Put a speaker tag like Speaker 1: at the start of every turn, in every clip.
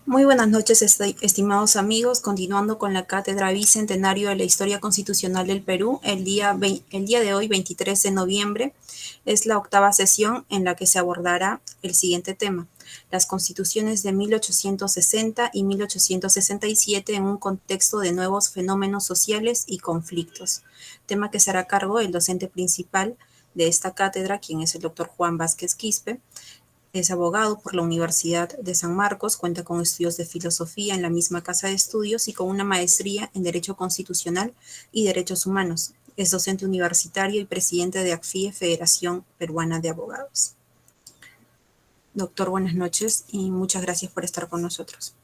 Speaker 1: Muy buenas noches, estimados amigos. Continuando con la cátedra Bicentenario de la Historia Constitucional del Perú, el día de hoy, 23 de noviembre, es la octava sesión en la que se abordará el siguiente tema: las constituciones de 1860 y 1867 en un contexto de nuevos fenómenos sociales y conflictos. Tema que será a cargo del docente principal de esta cátedra, quien es el doctor Juan Vázquez Quispe. Es abogado por la Universidad de San Marcos, cuenta con estudios de filosofía en la misma casa de estudios y con una maestría en Derecho Constitucional y Derechos Humanos. Es docente universitario y presidente de ACFIE, Federación Peruana de Abogados. Doctor, buenas noches y muchas gracias por estar con nosotros.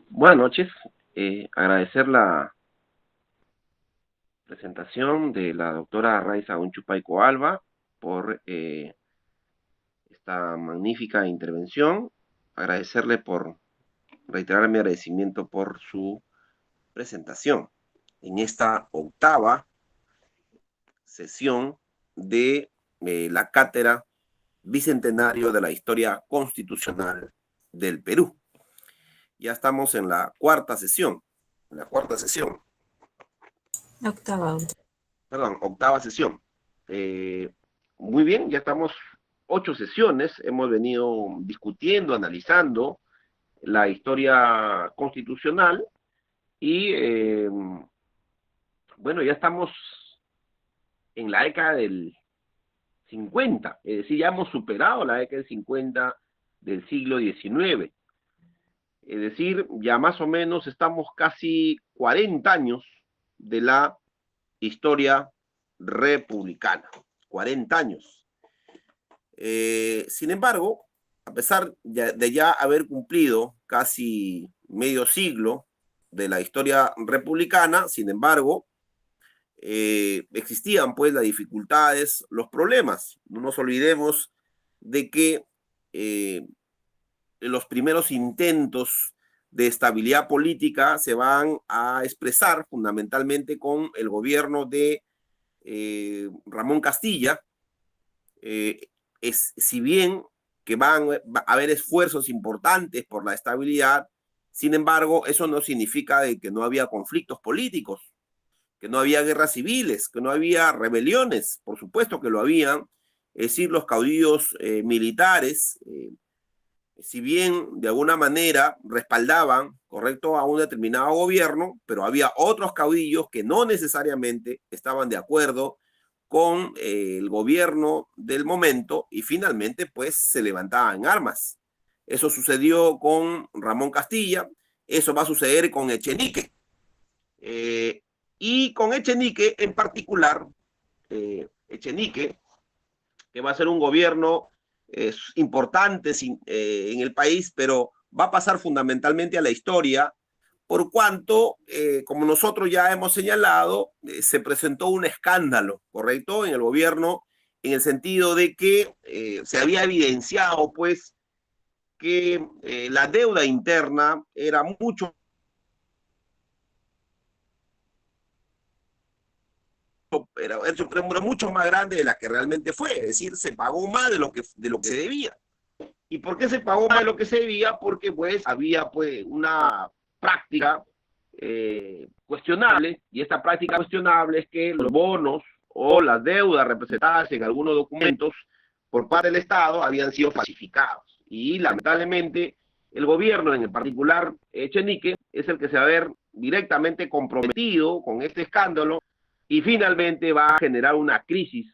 Speaker 2: Buenas noches. Agradecer la presentación de la doctora Raiza Unchupayco Alba por esta magnífica intervención. Agradecerle por reiterar mi agradecimiento por su presentación en esta octava sesión de la cátedra Bicentenario de la Historia Constitucional del Perú. Ya estamos en la cuarta sesión. Octava sesión. Muy bien, ya estamos 8 sesiones, hemos venido discutiendo, analizando la historia constitucional y bueno, ya estamos en la década del 50, es decir, ya hemos superado la década del 50 del siglo XIX. Es decir, ya más o menos estamos casi 40 años de la historia republicana. 40 años. Sin embargo, a pesar de ya haber cumplido casi medio siglo de la historia republicana, sin embargo, existían pues las dificultades, los problemas. No nos olvidemos de que los primeros intentos de estabilidad política se van a expresar fundamentalmente con el gobierno de Ramón Castilla. Si bien que va a haber esfuerzos importantes por la estabilidad, sin embargo, eso no significa de que no había conflictos políticos, que no había guerras civiles, que no había rebeliones. Por supuesto que lo habían. Es decir, los caudillos militares, si bien de alguna manera respaldaban, correcto, a un determinado gobierno, pero había otros caudillos que no necesariamente estaban de acuerdo con el gobierno del momento y finalmente pues se levantaban armas. Eso sucedió con Ramón Castilla, eso va a suceder con Echenique. Y con Echenique en particular, Echenique, que va a ser un gobierno importante en el país, pero va a pasar fundamentalmente a la historia por cuanto, como nosotros ya hemos señalado, se presentó un escándalo, ¿correcto?, en el gobierno, en el sentido de que se había evidenciado, pues, que la deuda interna era mucho más grande de la que realmente fue, es decir, se pagó más de lo que se debía. ¿Y por qué se pagó más de lo que se debía? Porque pues había pues una práctica cuestionable, y esta práctica cuestionable es que los bonos o las deudas representadas en algunos documentos por parte del Estado habían sido falsificados. Y lamentablemente el gobierno, en particular Echenique, es el que se va a ver directamente comprometido con este escándalo y finalmente va a generar una crisis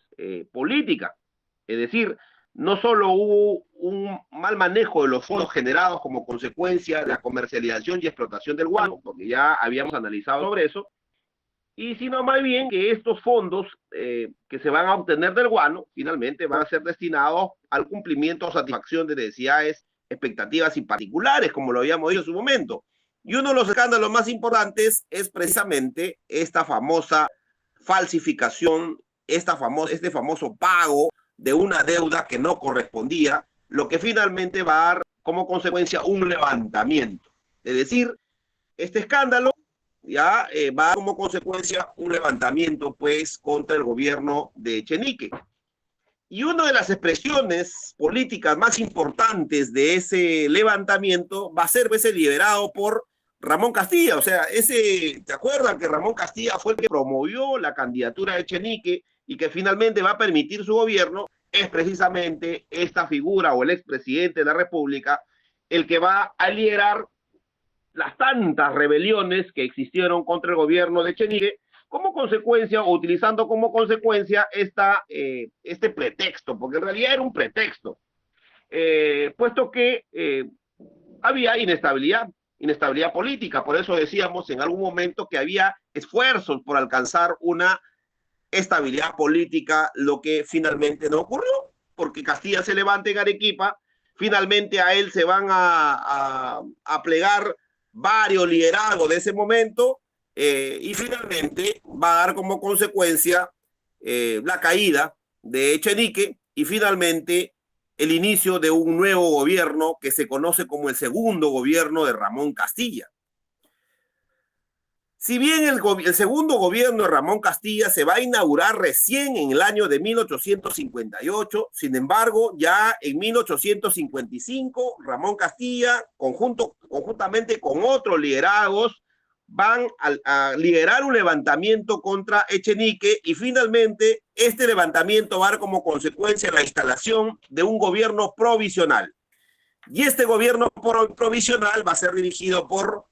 Speaker 2: política. Es decir, no solo hubo un mal manejo de los fondos generados como consecuencia de la comercialización y explotación del guano, porque ya habíamos analizado sobre eso, y sino más bien que estos fondos que se van a obtener del guano finalmente van a ser destinados al cumplimiento o satisfacción de necesidades expectativas y particulares, como lo habíamos dicho en su momento. Y uno de los escándalos más importantes es precisamente esta famosa falsificación, este famoso pago de una deuda que no correspondía, lo que finalmente va a dar como consecuencia un levantamiento. Es decir, este escándalo ya va a dar como consecuencia un levantamiento pues contra el gobierno de Echenique. Y una de las expresiones políticas más importantes de ese levantamiento va a ser ese liderado por Ramón Castilla. O sea, ¿te acuerdan que Ramón Castilla fue el que promovió la candidatura de Echenique y que finalmente va a permitir su gobierno? Es precisamente esta figura o el expresidente de la República el que va a liderar las tantas rebeliones que existieron contra el gobierno de Echenique como consecuencia o utilizando como consecuencia este pretexto, porque en realidad era un pretexto, puesto que había inestabilidad política. Por eso decíamos en algún momento que había esfuerzos por alcanzar una estabilidad política, lo que finalmente no ocurrió, porque Castilla se levanta en Arequipa, finalmente a él se van a plegar varios liderazgos de ese momento, y finalmente va a dar como consecuencia la caída de Echenique y finalmente el inicio de un nuevo gobierno que se conoce como el segundo gobierno de Ramón Castilla. Si bien el segundo gobierno de Ramón Castilla se va a inaugurar recién en el año de 1858, sin embargo, ya en 1855, Ramón Castilla, conjuntamente con otros liderazgos, van a liderar un levantamiento contra Echenique y finalmente este levantamiento va a dar como consecuencia la instalación de un gobierno provisional. Y este gobierno provisional va a ser dirigido por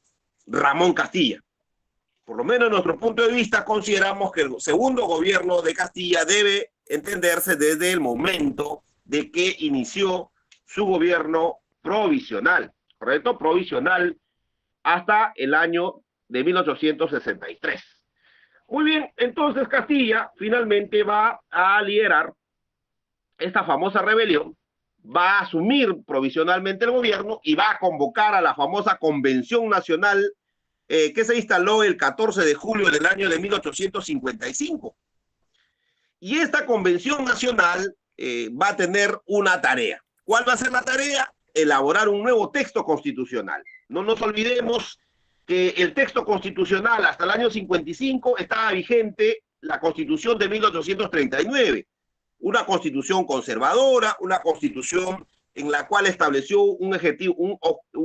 Speaker 2: Ramón Castilla. Por lo menos en nuestro punto de vista, consideramos que el segundo gobierno de Castilla debe entenderse desde el momento de que inició su gobierno provisional, ¿correcto? Provisional hasta el año de 1863. Muy bien, entonces Castilla finalmente va a liderar esta famosa rebelión, va a asumir provisionalmente el gobierno y va a convocar a la famosa Convención Nacional que se instaló el 14 de julio del año de 1855. Y esta Convención Nacional va a tener una tarea. ¿Cuál va a ser la tarea? Elaborar un nuevo texto constitucional. No nos olvidemos que el texto constitucional hasta el año 55 estaba vigente la Constitución de 1839, una constitución conservadora, una constitución en la cual estableció un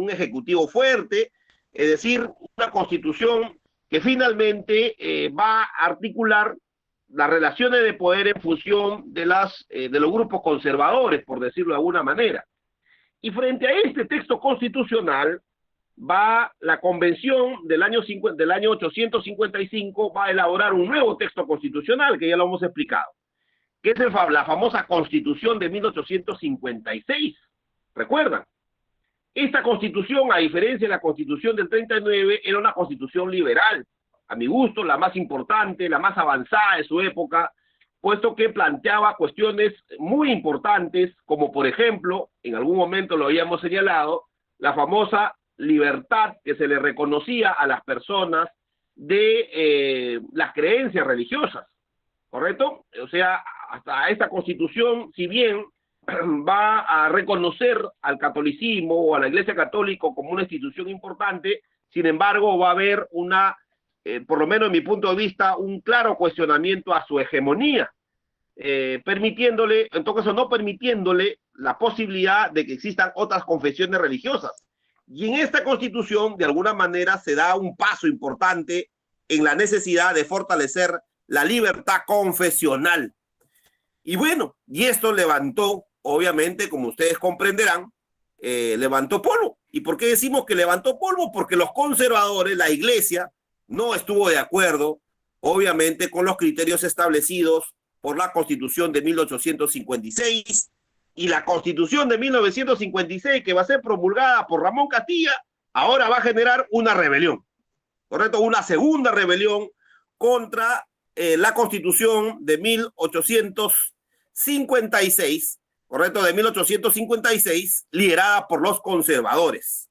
Speaker 2: ejecutivo fuerte, es decir, una constitución que finalmente va a articular las relaciones de poder en función de los grupos conservadores, por decirlo de alguna manera. Y frente a este texto constitucional, va la convención del año 855, va a elaborar un nuevo texto constitucional, que ya lo hemos explicado, que es la famosa Constitución de 1856. ¿Recuerdan? Esta constitución, a diferencia de la constitución del 39, era una constitución liberal, a mi gusto, la más importante, la más avanzada de su época, puesto que planteaba cuestiones muy importantes, como por ejemplo, en algún momento lo habíamos señalado, la famosa libertad que se le reconocía a las personas de las creencias religiosas, ¿correcto? O sea, hasta esta constitución, si bien va a reconocer al catolicismo o a la Iglesia Católica como una institución importante, sin embargo va a haber por lo menos en mi punto de vista, un claro cuestionamiento a su hegemonía, permitiéndole, en todo caso no permitiéndole la posibilidad de que existan otras confesiones religiosas. Y en esta constitución, de alguna manera, se da un paso importante en la necesidad de fortalecer la libertad confesional. Y bueno, y esto levantó, obviamente, como ustedes comprenderán, levantó polvo. ¿Y por qué decimos que levantó polvo? Porque los conservadores, la Iglesia, no estuvo de acuerdo, obviamente, con los criterios establecidos por la Constitución de 1856 y la Constitución de 1956, que va a ser promulgada por Ramón Castilla, ahora va a generar una rebelión, ¿correcto? Una segunda rebelión contra la Constitución de 1856, ¿correcto?, de 1856, liderada por los conservadores.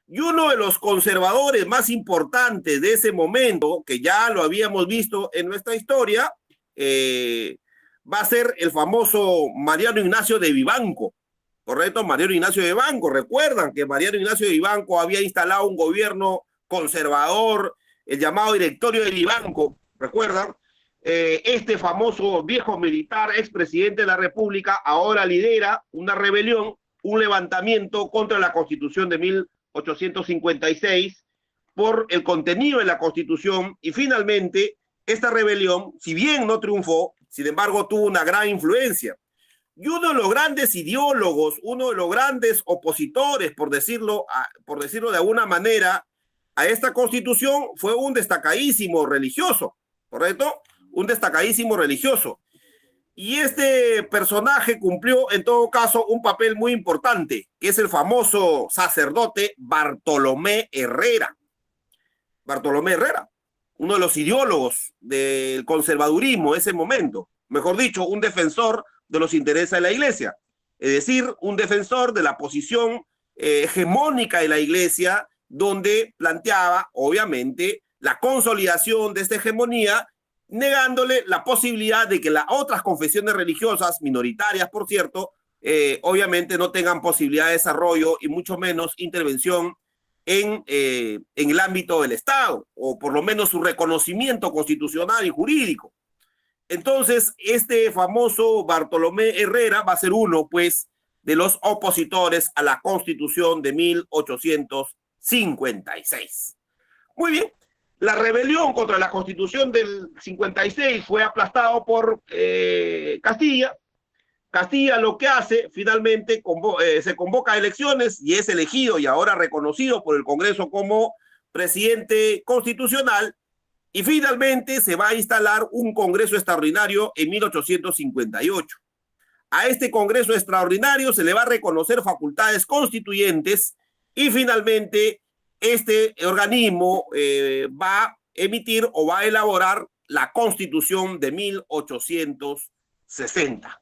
Speaker 2: Y uno de los conservadores más importantes de ese momento, que ya lo habíamos visto en nuestra historia, va a ser el famoso Mariano Ignacio de Vivanco, ¿correcto? Mariano Ignacio de Vivanco. Recuerdan que Mariano Ignacio de Vivanco había instalado un gobierno conservador, el llamado Directorio de Vivanco, ¿recuerdan? Este famoso viejo militar, expresidente de la República, ahora lidera una rebelión, un levantamiento contra la Constitución de 1856 por el contenido de la Constitución, y finalmente esta rebelión, si bien no triunfó, sin embargo tuvo una gran influencia. Y uno de los grandes ideólogos, uno de los grandes opositores, por decirlo de alguna manera, a esta Constitución fue un destacadísimo religioso, ¿correcto? Un destacadísimo religioso. Y este personaje cumplió, en todo caso, un papel muy importante, que es el famoso sacerdote Bartolomé Herrera. Bartolomé Herrera, uno de los ideólogos del conservadurismo en ese momento. Mejor dicho, un defensor de los intereses de la Iglesia. Es decir, un defensor de la posición hegemónica de la Iglesia, donde planteaba, obviamente, la consolidación de esta hegemonía, negándole la posibilidad de que las otras confesiones religiosas, minoritarias por cierto, obviamente no tengan posibilidad de desarrollo y mucho menos intervención en el ámbito del Estado, o por lo menos su reconocimiento constitucional y jurídico. Entonces, este famoso Bartolomé Herrera va a ser uno, pues, de los opositores a la Constitución de 1856. Muy bien. La rebelión contra la Constitución del 56 fue aplastado por Castilla. Castilla lo que hace, finalmente, se convoca a elecciones y es elegido y ahora reconocido por el Congreso como presidente constitucional, y finalmente se va a instalar un Congreso extraordinario en 1858. A este Congreso extraordinario se le va a reconocer facultades constituyentes y finalmente este organismo va a emitir o va a elaborar la Constitución de 1860.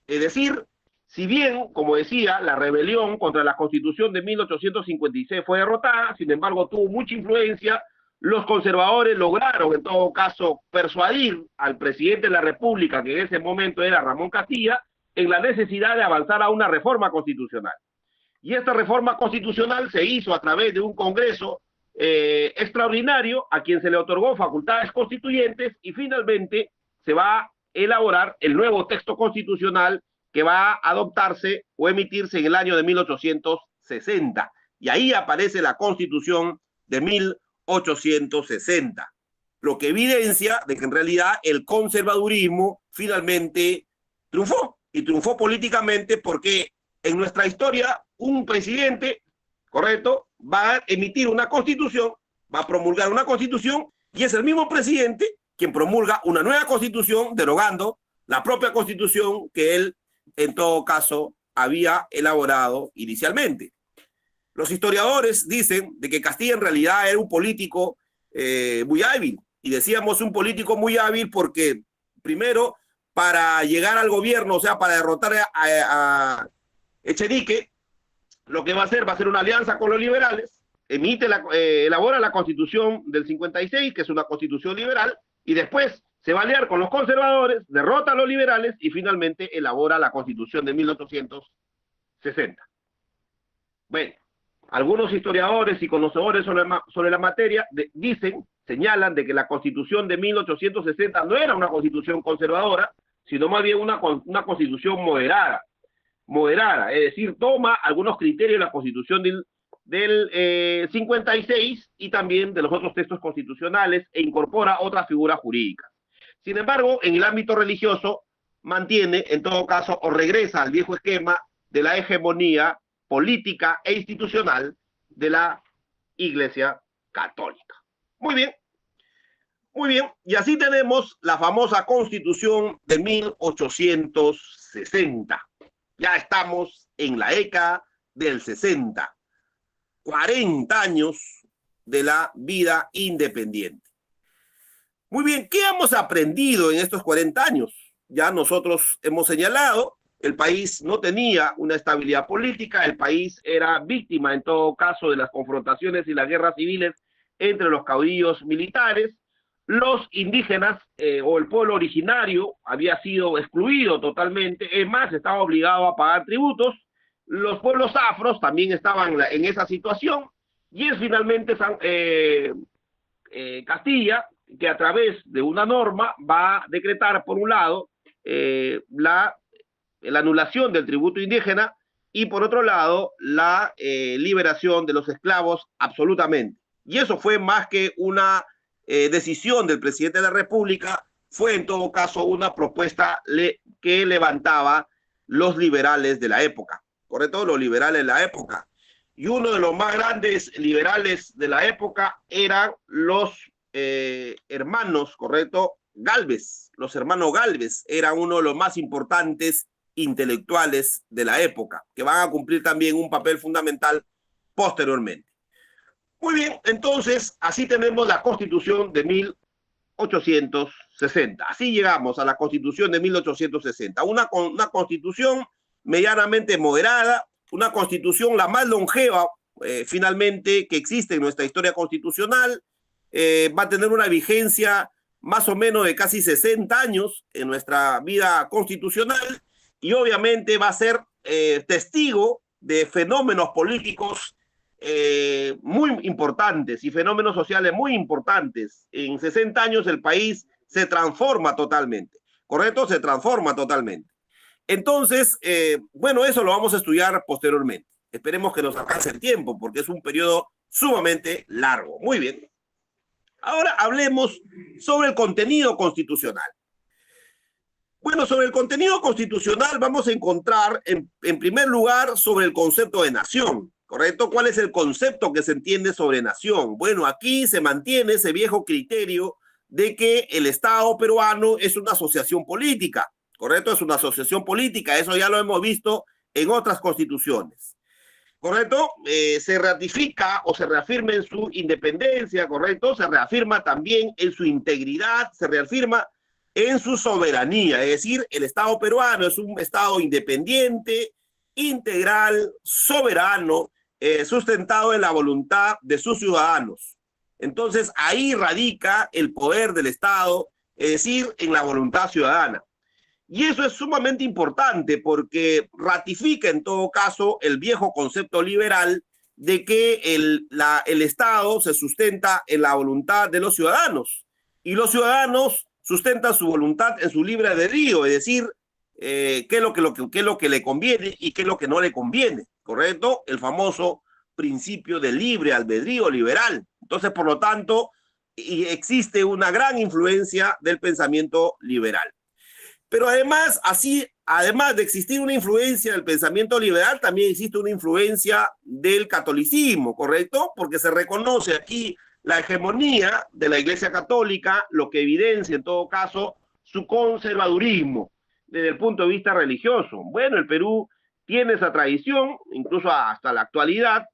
Speaker 2: Es decir, si bien, como decía, la rebelión contra la Constitución de 1856 fue derrotada, sin embargo tuvo mucha influencia, los conservadores lograron en todo caso persuadir al presidente de la República, que en ese momento era Ramón Castilla, en la necesidad de avanzar a una reforma constitucional. Y esta reforma constitucional se hizo a través de un Congreso extraordinario a quien se le otorgó facultades constituyentes, y finalmente se va a elaborar el nuevo texto constitucional que va a adoptarse o emitirse en el año de 1860. Y ahí aparece la Constitución de 1860, lo que evidencia de que en realidad el conservadurismo finalmente triunfó, y triunfó políticamente porque en nuestra historia un presidente, correcto, va a emitir una constitución, va a promulgar una constitución, y es el mismo presidente quien promulga una nueva constitución derogando la propia constitución que él en todo caso había elaborado inicialmente. Los historiadores dicen de que Castilla en realidad era un político muy hábil, y decíamos un político muy hábil porque primero, para llegar al gobierno, o sea, para derrotar a Echenique, lo que va a ser una alianza con los liberales, elabora la Constitución del 56, que es una constitución liberal, y después se va a aliar con los conservadores, derrota a los liberales y finalmente elabora la Constitución de 1860. Bueno, algunos historiadores y conocedores sobre la materia señalan de que la Constitución de 1860 no era una constitución conservadora, sino más bien una constitución moderada, es decir, toma algunos criterios de la Constitución del 56 y también de los otros textos constitucionales e incorpora otras figuras jurídicas. Sin embargo, en el ámbito religioso mantiene, en todo caso, o regresa al viejo esquema de la hegemonía política e institucional de la Iglesia Católica. Muy bien, y así tenemos la famosa Constitución de 1860. Ya estamos en la década del 60, 40 años de la vida independiente. Muy bien, ¿qué hemos aprendido en estos 40 años? Ya nosotros hemos señalado el país no tenía una estabilidad política, el país era víctima en todo caso de las confrontaciones y las guerras civiles entre los caudillos militares. Los indígenas o el pueblo originario había sido excluido totalmente, es más, estaba obligado a pagar tributos. Los pueblos afros también estaban en esa situación, y es finalmente Castilla que a través de una norma va a decretar, por un lado, la anulación del tributo indígena y, por otro lado, la liberación de los esclavos absolutamente. Y eso fue más que una decisión del presidente de la República, fue en todo caso una propuesta que levantaba los liberales de la época, ¿correcto? Los liberales de la época. Y uno de los más grandes liberales de la época eran los hermanos, ¿correcto? Gálvez. Los hermanos Gálvez eran uno de los más importantes intelectuales de la época, que van a cumplir también un papel fundamental posteriormente. Muy bien, entonces así tenemos la Constitución de 1860. Así llegamos a la Constitución de 1860. Una Constitución medianamente moderada, una Constitución la más longeva finalmente que existe en nuestra historia constitucional. Va a tener una vigencia más o menos de casi 60 años en nuestra vida constitucional, y obviamente va a ser testigo de fenómenos políticos muy importantes y fenómenos sociales muy importantes. En 60 años el país se transforma totalmente, ¿correcto? Se transforma totalmente. Entonces, bueno, eso lo vamos a estudiar posteriormente. Esperemos que nos alcance el tiempo, porque es un periodo sumamente largo. Muy bien. Ahora hablemos sobre el contenido constitucional. Bueno, sobre el contenido constitucional vamos a encontrar, en primer lugar, sobre el concepto de nación, ¿correcto? ¿Cuál es el concepto que se entiende sobre nación? Bueno, aquí se mantiene ese viejo criterio de que el Estado peruano es una asociación política, ¿correcto? Es una asociación política, eso ya lo hemos visto en otras constituciones, ¿correcto? Se ratifica o se reafirma en su independencia, ¿correcto? Se reafirma también en su integridad, se reafirma en su soberanía, es decir, el Estado peruano es un Estado independiente, integral, soberano, sustentado en la voluntad de sus ciudadanos. Entonces, ahí radica el poder del Estado, es decir, en la voluntad ciudadana. Y eso es sumamente importante porque ratifica en todo caso el viejo concepto liberal de que el Estado se sustenta en la voluntad de los ciudadanos, y los ciudadanos sustentan su voluntad en su libre albedrío, es decir, qué es lo que le conviene y qué es lo que no le conviene, ¿correcto? El famoso principio del libre albedrío liberal. Entonces, por lo tanto, existe una gran influencia del pensamiento liberal. Pero además, además de existir una influencia del pensamiento liberal, también existe una influencia del catolicismo, ¿correcto? Porque se reconoce aquí la hegemonía de la Iglesia Católica, lo que evidencia en todo caso su conservadurismo desde el punto de vista religioso. Bueno, el Perú tiene esa tradición, incluso hasta la actualidad.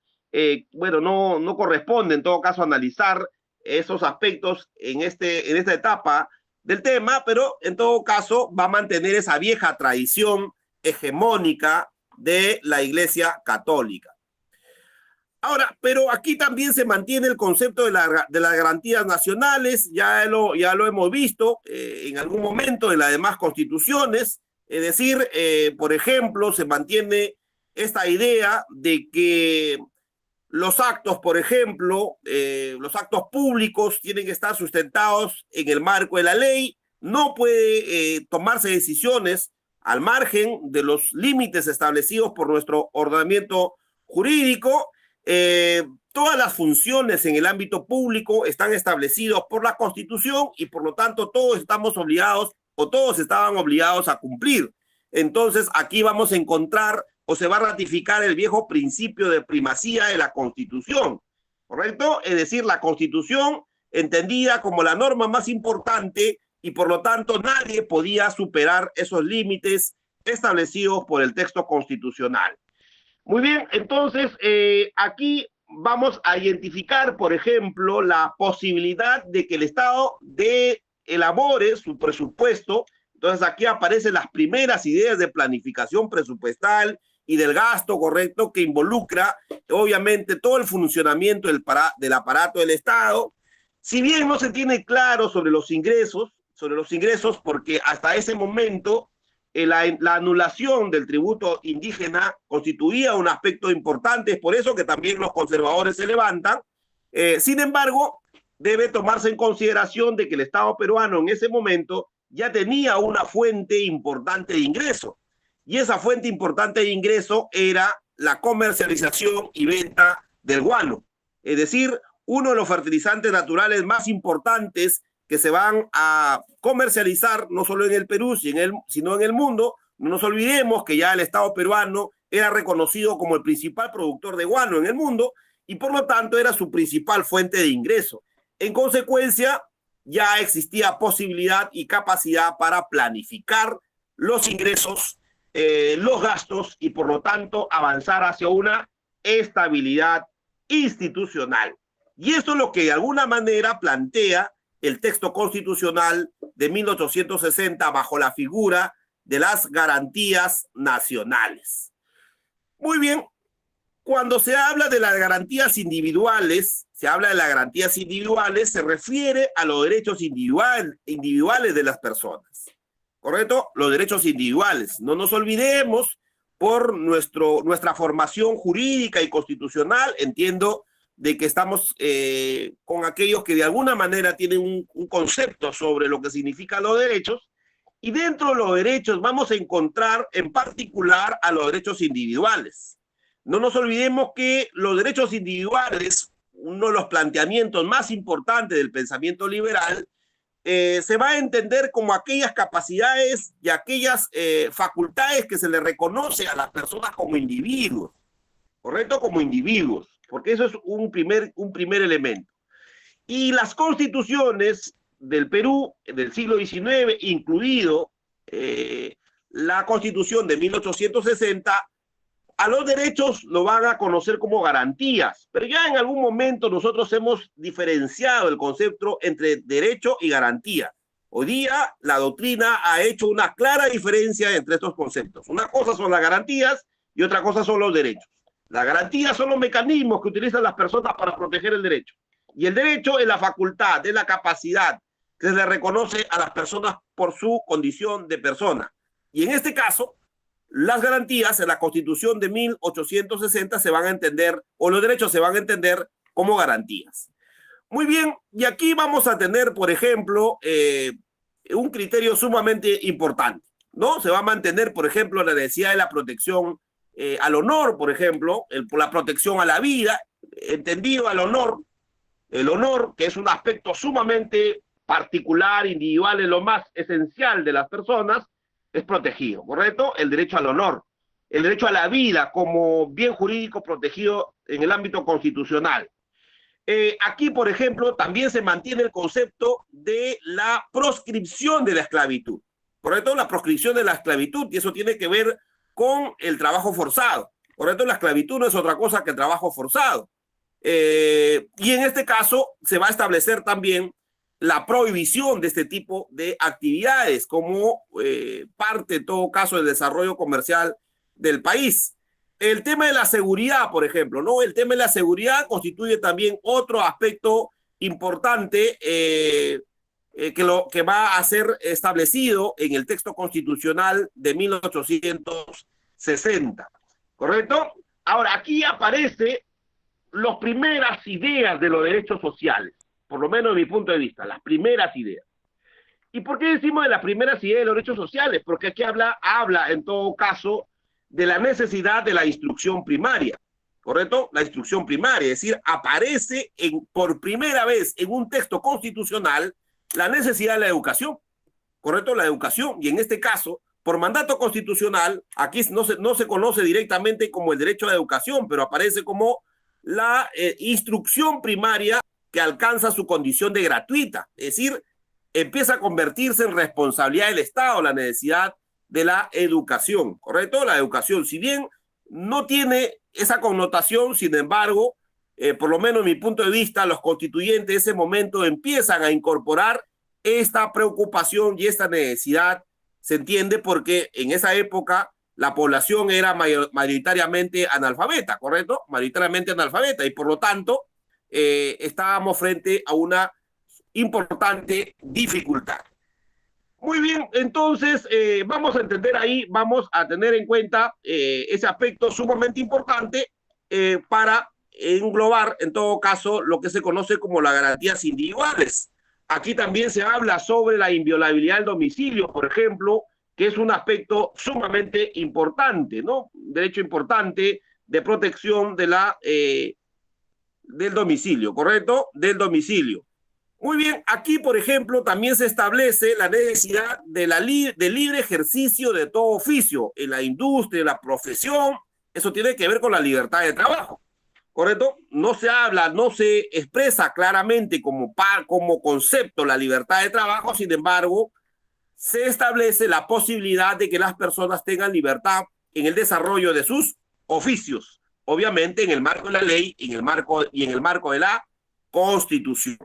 Speaker 2: Bueno, no corresponde en todo caso analizar esos aspectos en esta etapa del tema, pero en todo caso va a mantener esa vieja tradición hegemónica de la Iglesia Católica. Ahora, pero aquí también se mantiene el concepto de las garantías nacionales, ya lo hemos visto en algún momento en las demás constituciones, es decir, por ejemplo, se mantiene esta idea de que los actos, por ejemplo, los actos públicos tienen que estar sustentados en el marco de la ley, no puede tomarse decisiones al margen de los límites establecidos por nuestro ordenamiento jurídico. Todas las funciones en el ámbito público están establecidas por la Constitución y por lo tanto todos estamos obligados o todos estaban obligados a cumplir. Entonces aquí vamos a encontrar o se va a ratificar el viejo principio de primacía de la Constitución, ¿correcto? Es decir, la Constitución entendida como la norma más importante y por lo tanto nadie podía superar esos límites establecidos por el texto constitucional. Muy bien, entonces aquí vamos a identificar, por ejemplo, la posibilidad de que el Estado elabore su presupuesto, Entonces aquí aparecen las primeras ideas de planificación presupuestal y del gasto correcto que involucra obviamente todo el funcionamiento del aparato del Estado. Si bien no se tiene claro sobre los ingresos porque hasta ese momento la anulación del tributo indígena constituía un aspecto importante, es por eso que también los conservadores se levantan. Sin embargo, debe tomarse en consideración de que el Estado peruano en ese momento ya tenía una fuente importante de ingreso, y esa fuente importante de ingreso era la comercialización y venta del guano, es decir, uno de los fertilizantes naturales más importantes que se van a comercializar no solo en el Perú, sino en el mundo. No nos olvidemos que ya el Estado peruano era reconocido como el principal productor de guano en el mundo y por lo tanto era su principal fuente de ingreso. En consecuencia, ya existía posibilidad y capacidad para planificar los ingresos, los gastos y por lo tanto avanzar hacia una estabilidad institucional. Y esto es lo que de alguna manera plantea el texto constitucional de 1860 bajo la figura de las garantías nacionales. Muy bien, cuando se habla de las garantías individuales, se refiere a los derechos individuales de las personas, ¿correcto? Los derechos individuales. No nos olvidemos, por nuestra formación jurídica y constitucional, entiendo de que estamos con aquellos que de alguna manera tienen un concepto sobre lo que significan los derechos, y dentro de los derechos vamos a encontrar en particular a los derechos individuales. No nos olvidemos que los derechos individuales, uno de los planteamientos más importantes del pensamiento liberal, se va a entender como aquellas capacidades y aquellas facultades que se le reconoce a las personas como individuos, ¿correcto? Como individuos, porque eso es un primer elemento. Y las constituciones del Perú del siglo XIX, incluido la constitución de 1860, a los derechos lo van a conocer como garantías, pero ya en algún momento nosotros hemos diferenciado el concepto entre derecho y garantía. Hoy día la doctrina ha hecho una clara diferencia entre estos conceptos. Una cosa son las garantías y otra cosa son los derechos. Las garantías son los mecanismos que utilizan las personas para proteger el derecho. Y el derecho es la facultad, es la capacidad que se le reconoce a las personas por su condición de persona. Y en este caso, las garantías en la Constitución de 1860 se van a entender, o los derechos se van a entender como garantías. Muy bien, y aquí vamos a tener, por ejemplo, un criterio sumamente importante, ¿no? Se va a mantener, por ejemplo, la necesidad de la protección al honor, por ejemplo, la protección a la vida, entendido al honor, el honor, que es un aspecto sumamente particular, individual, es lo más esencial de las personas, es protegido, ¿correcto? El derecho al honor, el derecho a la vida como bien jurídico protegido en el ámbito constitucional. Aquí, por ejemplo, también se mantiene el concepto de la proscripción de la esclavitud, ¿correcto? La proscripción de la esclavitud, y eso tiene que ver con el trabajo forzado, ¿correcto? La esclavitud no es otra cosa que el trabajo forzado. Y en este caso se va a establecer también la prohibición de este tipo de actividades como parte, en todo caso, del desarrollo comercial del país. El tema de la seguridad, por ejemplo, ¿no? El tema de la seguridad constituye también otro aspecto importante que va a ser establecido en el texto constitucional de 1860, ¿correcto? Ahora, aquí aparecen las primeras ideas de los derechos sociales, por lo menos de mi punto de vista, las primeras ideas. ¿Y por qué decimos de las primeras ideas de los derechos sociales? Porque aquí habla en todo caso de la necesidad de la instrucción primaria, ¿correcto? La instrucción primaria, es decir, aparece por primera vez en un texto constitucional la necesidad de la educación, ¿correcto? La educación, y en este caso, por mandato constitucional, aquí no se conoce directamente como el derecho a la educación, pero aparece como la instrucción primaria que alcanza su condición de gratuita, es decir, empieza a convertirse en responsabilidad del Estado la necesidad de la educación, ¿correcto? La educación, si bien no tiene esa connotación, sin embargo, por lo menos en mi punto de vista, los constituyentes en ese momento empiezan a incorporar esta preocupación y esta necesidad se entiende porque en esa época la población era mayoritariamente analfabeta, ¿correcto? Mayoritariamente analfabeta, y por lo tanto estábamos frente a una importante dificultad. Muy bien, entonces vamos a entender ahí, vamos a tener en cuenta ese aspecto sumamente importante para englobar, en todo caso, lo que se conoce como las garantías individuales. Aquí también se habla sobre la inviolabilidad del domicilio, por ejemplo, que es un aspecto sumamente importante, ¿no? Un derecho importante de protección de del domicilio, ¿correcto? Del domicilio. Muy bien, aquí, por ejemplo, también se establece la necesidad de del libre ejercicio de todo oficio en la industria, en la profesión. Eso tiene que ver con la libertad de trabajo, ¿correcto? No se habla, no se expresa claramente como concepto la libertad de trabajo, sin embargo, se establece la posibilidad de que las personas tengan libertad en el desarrollo de sus oficios, obviamente en el marco de la ley, en el marco de la Constitución.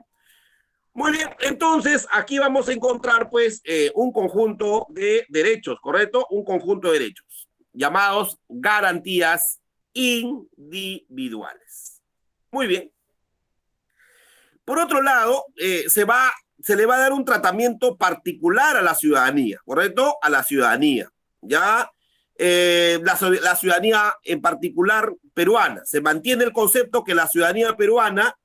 Speaker 2: Muy bien, entonces aquí vamos a encontrar pues un conjunto de derechos, ¿correcto? Un conjunto de derechos llamados garantías individuales. Muy bien. Por otro lado, se le va a dar un tratamiento particular a la ciudadanía, ¿correcto? A la ciudadanía, ¿ya? La ciudadanía en particular peruana. Se mantiene el concepto que la ciudadanía peruana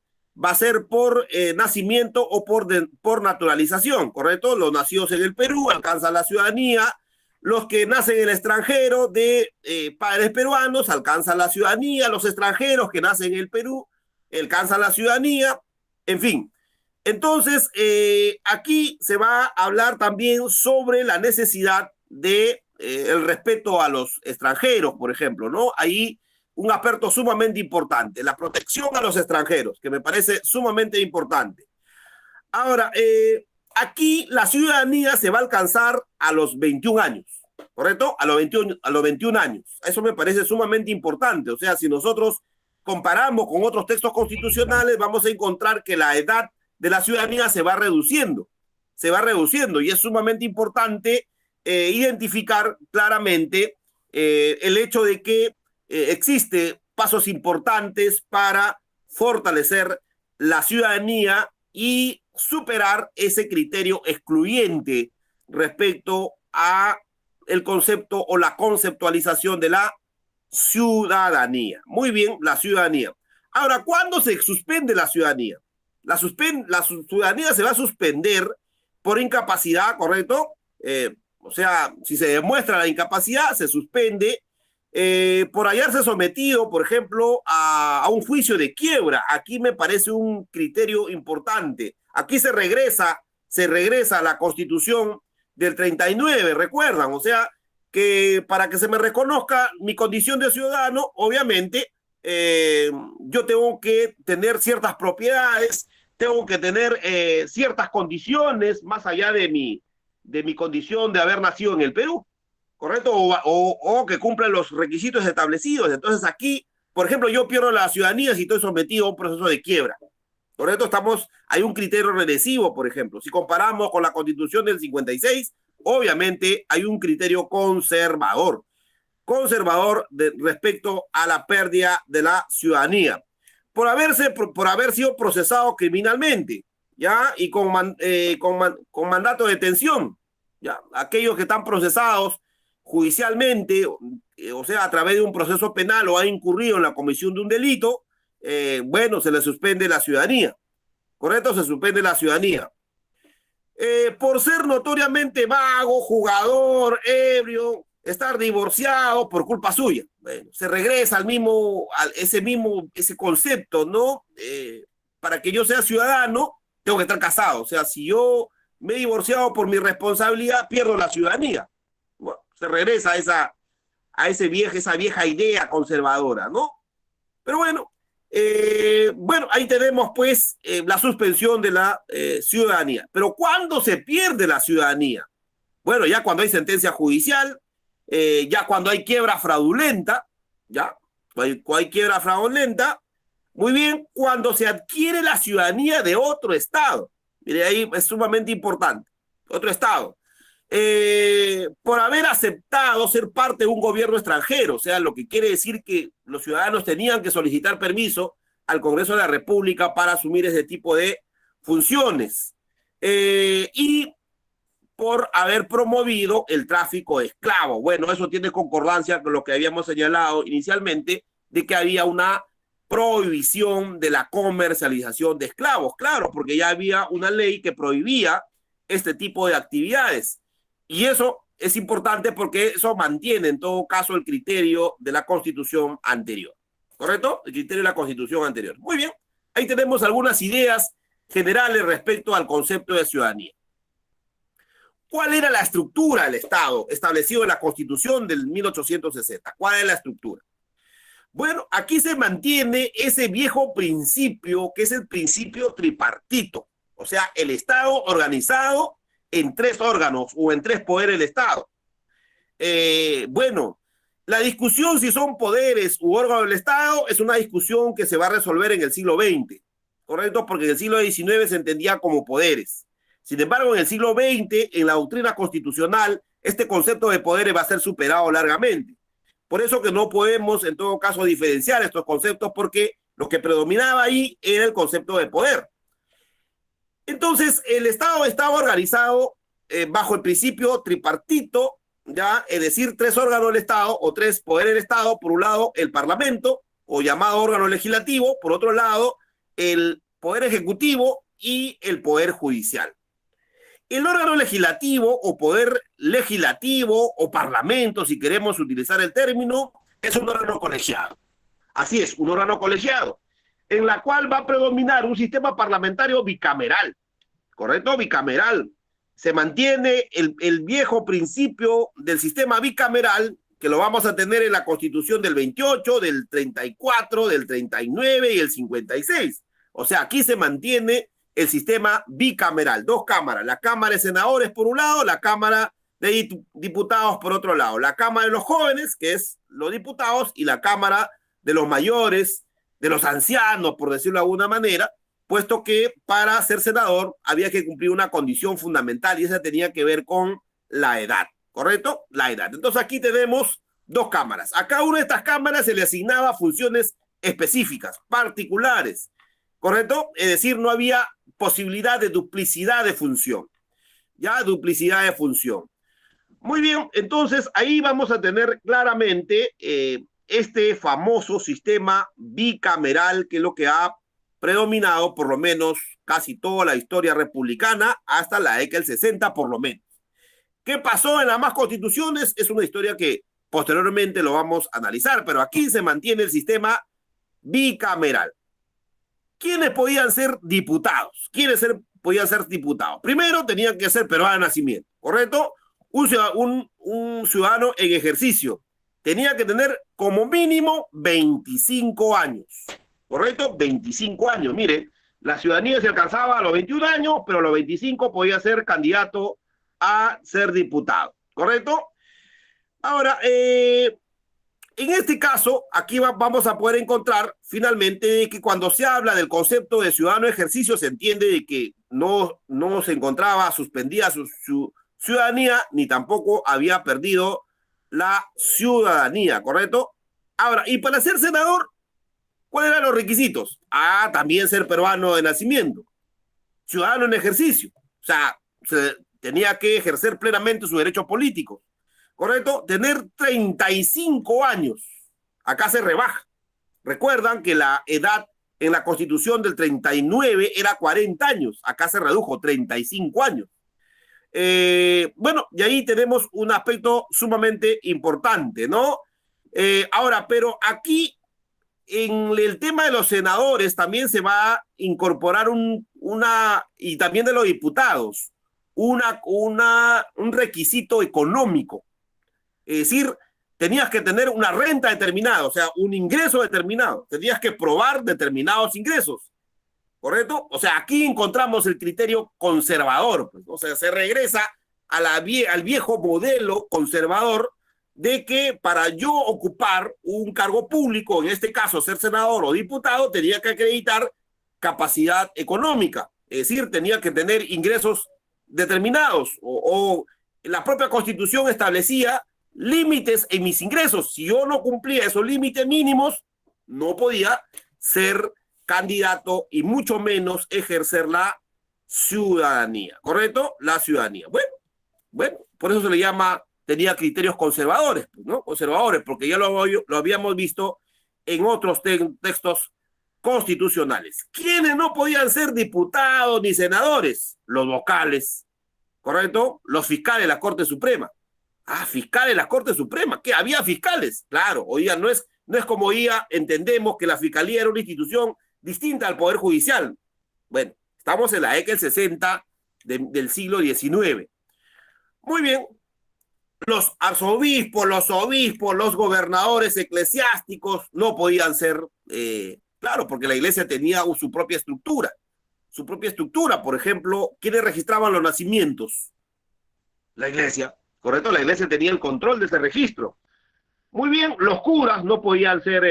Speaker 2: va a ser por nacimiento o por naturalización, ¿correcto? Los nacidos en el Perú alcanzan la ciudadanía, los que nacen en el extranjero de padres peruanos alcanzan la ciudadanía, los extranjeros que nacen en el Perú alcanzan la ciudadanía, en fin. Entonces, aquí se va a hablar también sobre la necesidad de el respeto a los extranjeros, por ejemplo, ¿no? Ahí un aspecto sumamente importante, la protección a los extranjeros, que me parece sumamente importante. Ahora, aquí la ciudadanía se va a alcanzar a los 21 años, ¿correcto? A los 21 años. Eso me parece sumamente importante. O sea, si nosotros comparamos con otros textos constitucionales, vamos a encontrar que la edad de la ciudadanía se va reduciendo, y es sumamente importante identificar claramente el hecho de que existe pasos importantes para fortalecer la ciudadanía y superar ese criterio excluyente respecto a el concepto o la conceptualización de la ciudadanía. Muy bien, la ciudadanía. Ahora, ¿cuándo se suspende la ciudadanía? La ciudadanía se va a suspender por incapacidad, ¿correcto? O sea, si se demuestra la incapacidad, se suspende por hallarse sometido, por ejemplo, a un juicio de quiebra. Aquí me parece un criterio importante. Aquí se regresa a la Constitución del 39, recuerdan, o sea, que para que se me reconozca mi condición de ciudadano, obviamente, yo tengo que tener ciertas propiedades, tengo que tener ciertas condiciones más allá de mi condición de haber nacido en el Perú. ¿Correcto? O que cumplan los requisitos establecidos. Entonces aquí, por ejemplo, yo pierdo la ciudadanía si estoy sometido a un proceso de quiebra. ¿Correcto? Hay un criterio regresivo, por ejemplo. Si comparamos con la Constitución del 56, obviamente hay un criterio conservador respecto a la pérdida de la ciudadanía. Por haber sido procesado criminalmente, ¿ya? Y con mandato de detención, ¿ya? Aquellos que están procesados judicialmente, o sea, a través de un proceso penal o ha incurrido en la comisión de un delito, bueno, se le suspende la ciudadanía. ¿Correcto? Se suspende la ciudadanía. Por ser notoriamente vago, jugador, ebrio, estar divorciado por culpa suya. Bueno, se regresa ese concepto, ¿no? Para que yo sea ciudadano, tengo que estar casado. O sea, si yo me he divorciado por mi responsabilidad, pierdo la ciudadanía. Bueno, se regresa a esa vieja idea conservadora, ¿no? Pero bueno, ahí tenemos pues la suspensión de la ciudadanía. Pero ¿cuándo se pierde la ciudadanía? Bueno, ya cuando hay sentencia judicial, ya cuando hay quiebra fraudulenta, cuando hay quiebra fraudulenta, muy bien, cuando se adquiere la ciudadanía de otro estado. Mire, ahí es sumamente importante, otro estado. por haber aceptado ser parte de un gobierno extranjero, o sea, lo que quiere decir que los ciudadanos tenían que solicitar permiso al Congreso de la República para asumir ese tipo de funciones. Y por haber promovido el tráfico de esclavos. Bueno, eso tiene concordancia con lo que habíamos señalado inicialmente, de que había una prohibición de la comercialización de esclavos. Claro, porque ya había una ley que prohibía este tipo de actividades. Y eso es importante porque eso mantiene en todo caso el criterio de la Constitución anterior. ¿Correcto? El criterio de la Constitución anterior. Muy bien. Ahí tenemos algunas ideas generales respecto al concepto de ciudadanía. ¿Cuál era la estructura del Estado establecido en la Constitución del 1860? ¿Cuál es la estructura? Bueno, aquí se mantiene ese viejo principio que es el principio tripartito, o sea, el Estado organizado en tres órganos o en tres poderes del Estado. Bueno, la discusión si son poderes u órganos del Estado es una discusión que se va a resolver en el siglo XX, ¿correcto? Porque en el siglo XIX se entendía como poderes. Sin embargo, en el siglo XX, en la doctrina constitucional, este concepto de poderes va a ser superado largamente. Por eso que no podemos, en todo caso, diferenciar estos conceptos, porque lo que predominaba ahí era el concepto de poder. Entonces, el Estado estaba organizado bajo el principio tripartito, ya, es decir, tres órganos del Estado o tres poderes del Estado. Por un lado, el Parlamento, o llamado órgano legislativo. Por otro lado, el Poder Ejecutivo y el Poder Judicial. El órgano legislativo o poder legislativo o parlamento, si queremos utilizar el término, es un órgano colegiado. Así es, un órgano colegiado, en la cual va a predominar un sistema parlamentario bicameral, ¿correcto? Bicameral. Se mantiene el viejo principio del sistema bicameral, que lo vamos a tener en la Constitución del 28, del 34, del 39 y el 56. O sea, aquí se mantiene el sistema bicameral, dos cámaras, la Cámara de Senadores por un lado, la Cámara de Diputados por otro lado, la Cámara de los Jóvenes, que es los diputados, y la Cámara de los mayores, de los ancianos, por decirlo de alguna manera, puesto que para ser senador había que cumplir una condición fundamental y esa tenía que ver con la edad, ¿correcto? La edad. Entonces aquí tenemos dos cámaras. A cada una de estas cámaras se le asignaba funciones específicas, particulares, ¿correcto? Es decir, no había posibilidad de duplicidad de función. Ya, duplicidad de función. Muy bien, entonces ahí vamos a tener claramente este famoso sistema bicameral, que es lo que ha predominado por lo menos casi toda la historia republicana hasta la década del 60 por lo menos. ¿Qué pasó en las más constituciones? Es una historia que posteriormente lo vamos a analizar, pero aquí se mantiene el sistema bicameral. ¿Quiénes podían ser diputados? Podían ser diputados? Primero, tenían que ser peruanos de nacimiento, ¿correcto? Un ciudadano en ejercicio. Tenía que tener como mínimo 25 años, ¿correcto? 25 años. Mire, la ciudadanía se alcanzaba a los 21 años, pero a los 25 podía ser candidato a ser diputado, ¿correcto? Ahora, en este caso, aquí vamos a poder encontrar finalmente que cuando se habla del concepto de ciudadano de ejercicio, se entiende de que no se encontraba suspendida su ciudadanía, ni tampoco había perdido la ciudadanía, ¿correcto? Ahora, y para ser senador, ¿cuáles eran los requisitos? También ser peruano de nacimiento, ciudadano en ejercicio, o sea, se tenía que ejercer plenamente sus derechos políticos, ¿correcto? Tener 35 años. Acá se rebaja. Recuerdan que la edad en la Constitución del 39 era 40 años. Acá se redujo 35 años. Bueno, y ahí tenemos un aspecto sumamente importante, ¿no? Ahora, pero aquí en el tema de los senadores también se va a incorporar y también de los diputados, un requisito económico. Es decir, tenías que tener una renta determinada, o sea, un ingreso determinado. Tenías que probar determinados ingresos, ¿correcto? O sea, aquí encontramos el criterio conservador, pues. O sea, se regresa al viejo modelo conservador de que para yo ocupar un cargo público, en este caso ser senador o diputado, tenía que acreditar capacidad económica. Es decir, tenía que tener ingresos determinados o la propia Constitución establecía límites en mis ingresos. Si yo no cumplía esos límites mínimos, no podía ser candidato y mucho menos ejercer la ciudadanía, ¿correcto? La ciudadanía. Bueno, por eso se le llama, tenía criterios conservadores, ¿no? Conservadores, porque ya lo habíamos visto en otros textos constitucionales. ¿Quiénes no podían ser diputados ni senadores? Los vocales, ¿correcto? Los fiscales de la Corte Suprema. Ah, fiscales de la Corte Suprema. ¿Qué? ¿Había fiscales? Claro, hoy no es como hoy entendemos que la fiscalía era una institución distinta al Poder Judicial. Bueno, estamos en la década del 60 del siglo XIX. Muy bien, los arzobispos, los obispos, los gobernadores eclesiásticos no podían ser, claro, porque la iglesia tenía su propia estructura. Su propia estructura, por ejemplo, ¿quiénes registraban los nacimientos? La iglesia, ¿correcto? La iglesia tenía el control de ese registro. Muy bien, los curas no podían ser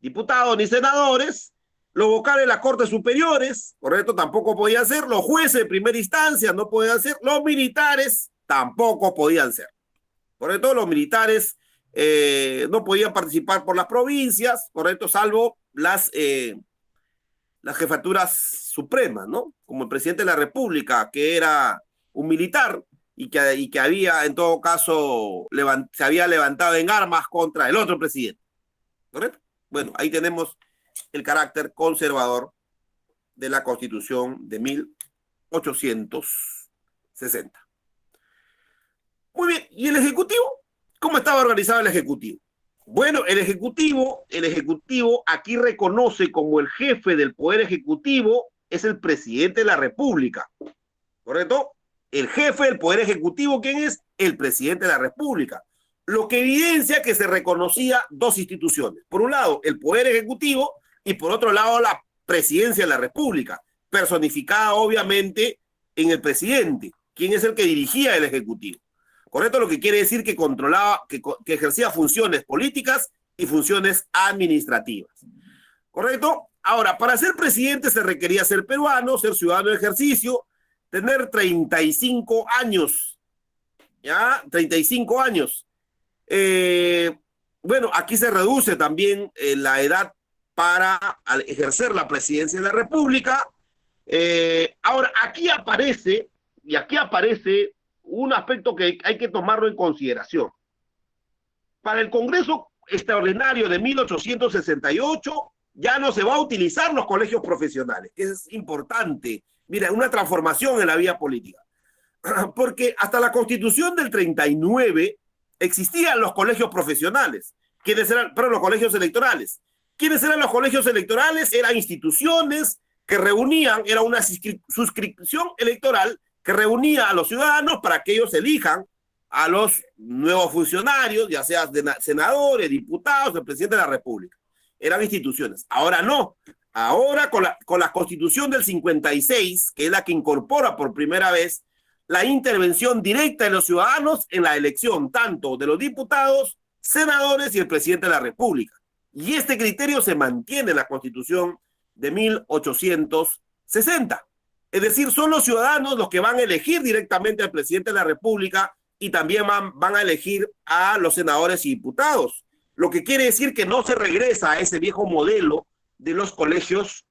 Speaker 2: diputados ni senadores. Los vocales de las Cortes Superiores, ¿correcto? Tampoco podían ser. Los jueces de primera instancia no podían ser. Los militares tampoco podían ser. ¿Correcto? Los militares no podían participar por las provincias, ¿correcto? Salvo las jefaturas supremas, ¿no? Como el presidente de la República, que era un militar y que había, en todo caso, se había levantado en armas contra el otro presidente. ¿Correcto? Bueno, ahí tenemos el carácter conservador de la Constitución de 1860. Muy bien, ¿y el Ejecutivo? ¿Cómo estaba organizado el Ejecutivo? Bueno, el Ejecutivo aquí reconoce como el jefe del Poder Ejecutivo es el presidente de la República, ¿correcto? El jefe del Poder Ejecutivo, ¿quién es? El presidente de la República. Lo que evidencia que se reconocía dos instituciones. Por un lado, el Poder Ejecutivo y por otro lado, la Presidencia de la República, personificada obviamente en el presidente, quien es el que dirigía el Ejecutivo. ¿Correcto? Lo que quiere decir que controlaba, que ejercía funciones políticas y funciones administrativas. ¿Correcto? Ahora, para ser presidente se requería ser peruano, ser ciudadano de ejercicio, tener 35 años. ¿Ya? 35 años. Bueno, aquí se reduce también la edad para ejercer la presidencia de la República. Ahora, aquí aparece un aspecto que hay que tomarlo en consideración. Para el Congreso Extraordinario de 1868 ya no se va a utilizar los colegios profesionales, que es importante. Mira, una transformación en la vida política. Porque hasta la Constitución del 39 existían los colegios profesionales, los colegios electorales. ¿Quiénes eran los colegios electorales? Eran instituciones que reunían, era una suscripción electoral que reunía a los ciudadanos para que ellos elijan a los nuevos funcionarios, ya sea senadores, diputados, el presidente de la República. Eran instituciones. Ahora no. Ahora con la Constitución del 56, que es la que incorpora por primera vez la intervención directa de los ciudadanos en la elección tanto de los diputados, senadores y el presidente de la República. Y este criterio se mantiene en la Constitución de 1860. Es decir, son los ciudadanos los que van a elegir directamente al presidente de la República y también van a elegir a los senadores y diputados. Lo que quiere decir que no se regresa a ese viejo modelo de los colegios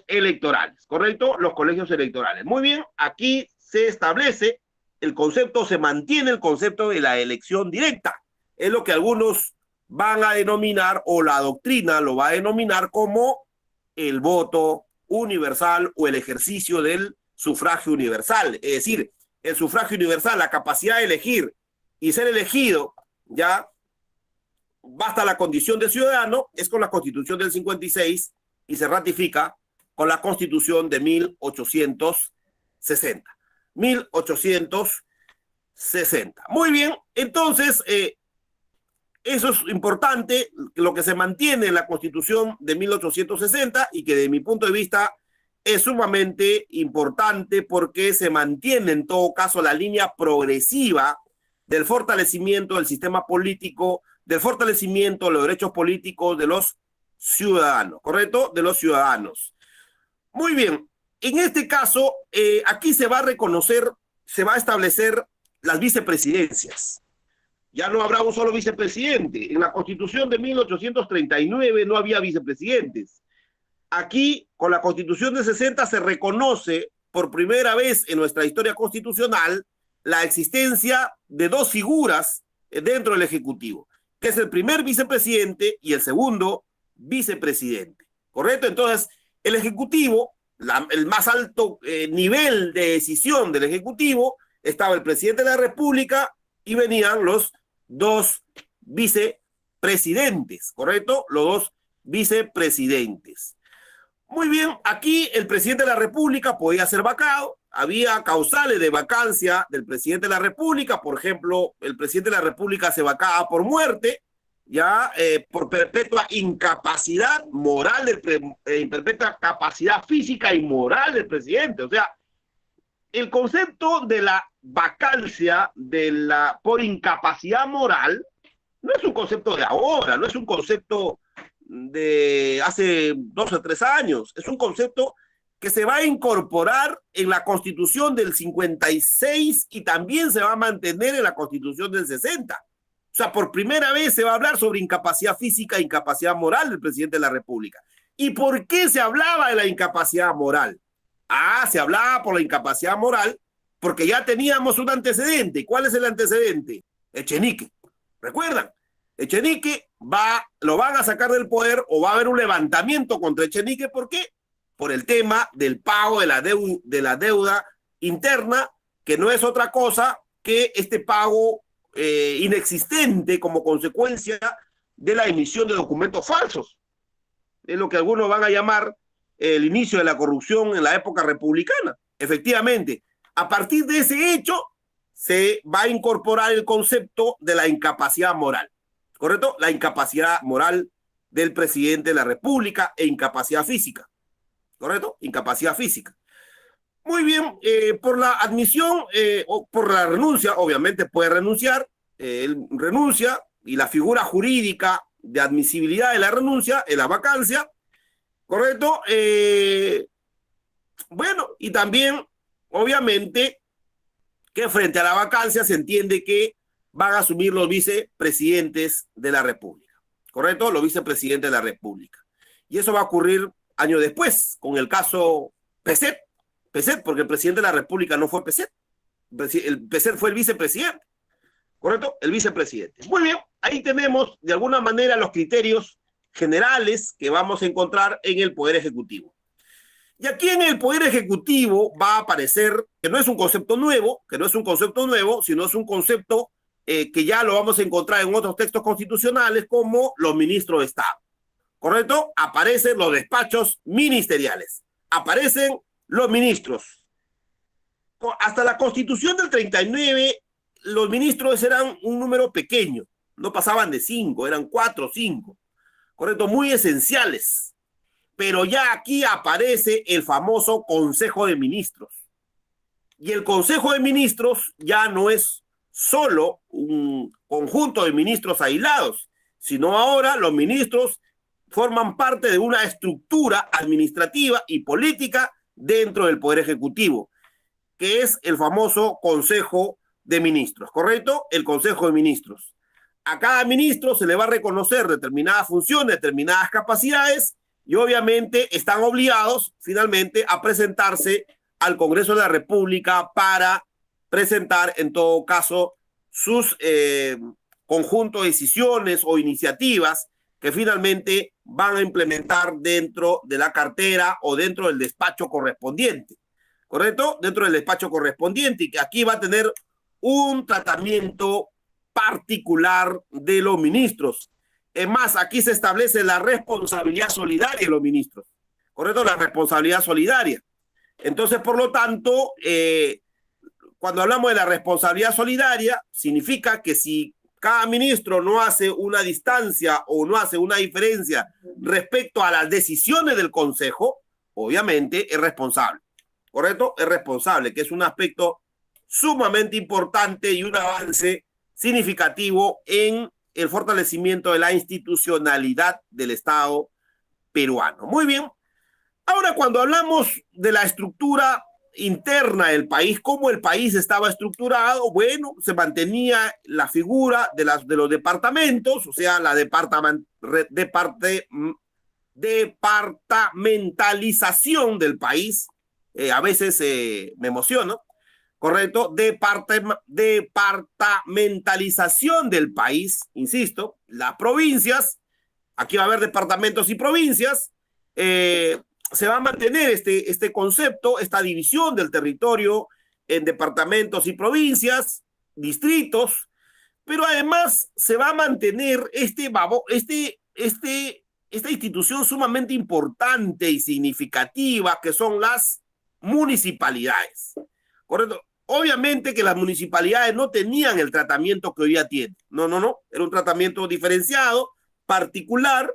Speaker 2: electorales, ¿correcto? Los colegios electorales. Muy bien, aquí se establece se mantiene el concepto de la elección directa. Es lo que algunos van a denominar, o la doctrina lo va a denominar como el voto universal o el ejercicio del sufragio universal. Es decir, el sufragio universal, la capacidad de elegir y ser elegido, ya basta la condición de ciudadano, es con la Constitución del 56 y se ratifica con la Constitución de 1860. 1860. Muy bien, entonces, eso es importante, lo que se mantiene en la Constitución de 1860 y que de mi punto de vista es sumamente importante porque se mantiene en todo caso la línea progresiva del fortalecimiento del sistema político, del fortalecimiento de los derechos políticos de los ciudadanos, ¿correcto? De los ciudadanos. Muy bien, En este caso, aquí se va a reconocer, se va a establecer las vicepresidencias. Ya no habrá un solo vicepresidente. En la Constitución de 1839 no había vicepresidentes. Aquí, con la Constitución de 60, se reconoce por primera vez en nuestra historia constitucional la existencia de dos figuras dentro del Ejecutivo, que es el primer vicepresidente y el segundo vicepresidente. ¿Correcto? Entonces, el Ejecutivo, el más alto nivel de decisión del Ejecutivo, estaba el presidente de la República y venían los dos vicepresidentes, ¿correcto? Los dos vicepresidentes. Muy bien, aquí el presidente de la República podía ser vacado, había causales de vacancia del presidente de la República, por ejemplo, el presidente de la República se vacaba por muerte, ya por perpetua incapacidad moral, perpetua capacidad física y moral del presidente. O sea, el concepto de la vacancia por incapacidad moral no es un concepto de ahora, no es un concepto de hace 2 o 3 años, es un concepto que se va a incorporar en la Constitución del 56 y también se va a mantener en la Constitución del 60. O sea, por primera vez se va a hablar sobre incapacidad física e incapacidad moral del presidente de la República. ¿Y por qué se hablaba de la incapacidad moral? Se hablaba por la incapacidad moral porque ya teníamos un antecedente. ¿Cuál es el antecedente? Echenique. ¿Recuerdan? Echenique lo van a sacar del poder o va a haber un levantamiento contra Echenique. ¿Por qué? Por el tema del pago de la deuda interna, que no es otra cosa que este pago inexistente como consecuencia de la emisión de documentos falsos. Es lo que algunos van a llamar el inicio de la corrupción en la época republicana. Efectivamente, a partir de ese hecho se va a incorporar el concepto de la incapacidad moral. ¿Correcto? La incapacidad moral del presidente de la República e incapacidad física. ¿Correcto? Incapacidad física. Muy bien, por la admisión o por la renuncia, obviamente puede renunciar, él renuncia y la figura jurídica de admisibilidad de la renuncia es la vacancia. ¿Correcto? Bueno, y también, obviamente, que frente a la vacancia se entiende que van a asumir los vicepresidentes de la República. ¿Correcto? Los vicepresidentes de la República. Y eso va a ocurrir años después, con el caso Peset. Peset, porque el presidente de la República no fue Peset. El Peset fue el vicepresidente. ¿Correcto? El vicepresidente. Muy bien, ahí tenemos de alguna manera los criterios generales que vamos a encontrar en el Poder Ejecutivo. Y aquí en el Poder Ejecutivo va a aparecer que no es un concepto nuevo, sino es un concepto que ya lo vamos a encontrar en otros textos constitucionales como los ministros de Estado. ¿Correcto? Aparecen los despachos ministeriales, aparecen los ministros. Hasta la Constitución del 39, los ministros eran un número pequeño, no pasaban de 5, eran 4 o 5. ¿Correcto? Muy esenciales. Pero ya aquí aparece el famoso Consejo de Ministros. Y el Consejo de Ministros ya no es solo un conjunto de ministros aislados, sino ahora los ministros forman parte de una estructura administrativa y política dentro del Poder Ejecutivo, que es el famoso Consejo de Ministros, ¿correcto? El Consejo de Ministros. A cada ministro se le va a reconocer determinadas funciones, determinadas capacidades, y obviamente están obligados finalmente a presentarse al Congreso de la República para presentar en todo caso sus conjunto de decisiones o iniciativas que finalmente van a implementar dentro de la cartera o dentro del despacho correspondiente, ¿correcto? Dentro del despacho correspondiente, y que aquí va a tener un tratamiento particular de los ministros. Es más, aquí se establece la responsabilidad solidaria de los ministros, ¿correcto? La responsabilidad solidaria. Entonces, por lo tanto, cuando hablamos de la responsabilidad solidaria, significa que si cada ministro no hace una distancia o no hace una diferencia respecto a las decisiones del Consejo, obviamente es responsable, ¿correcto? Es responsable, que es un aspecto sumamente importante y un avance significativo en el fortalecimiento de la institucionalidad del Estado peruano. Muy bien. Ahora, cuando hablamos de la estructura interna del país, cómo el país estaba estructurado, bueno, se mantenía la figura de los departamentos, o sea, la departamentalización del país. A veces me emociono, ¿correcto? Departamentalización del país, insisto, las provincias, aquí va a haber departamentos y provincias, se va a mantener este concepto, esta división del territorio en departamentos y provincias, distritos, pero además se va a mantener esta institución sumamente importante y significativa que son las municipalidades. ¿Correcto? Obviamente que las municipalidades no tenían el tratamiento que hoy día tienen. No. Era un tratamiento diferenciado, particular,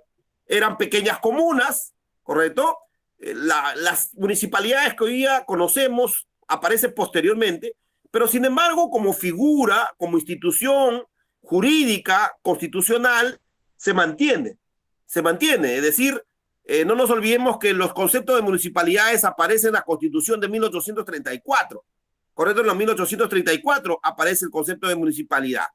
Speaker 2: eran pequeñas comunas, ¿correcto? Las municipalidades que hoy día conocemos aparecen posteriormente, pero sin embargo, como figura, como institución jurídica, constitucional, se mantiene. Es decir, no nos olvidemos que los conceptos de municipalidades aparecen en la Constitución de 1834. Correcto, en los 1834 aparece el concepto de municipalidad.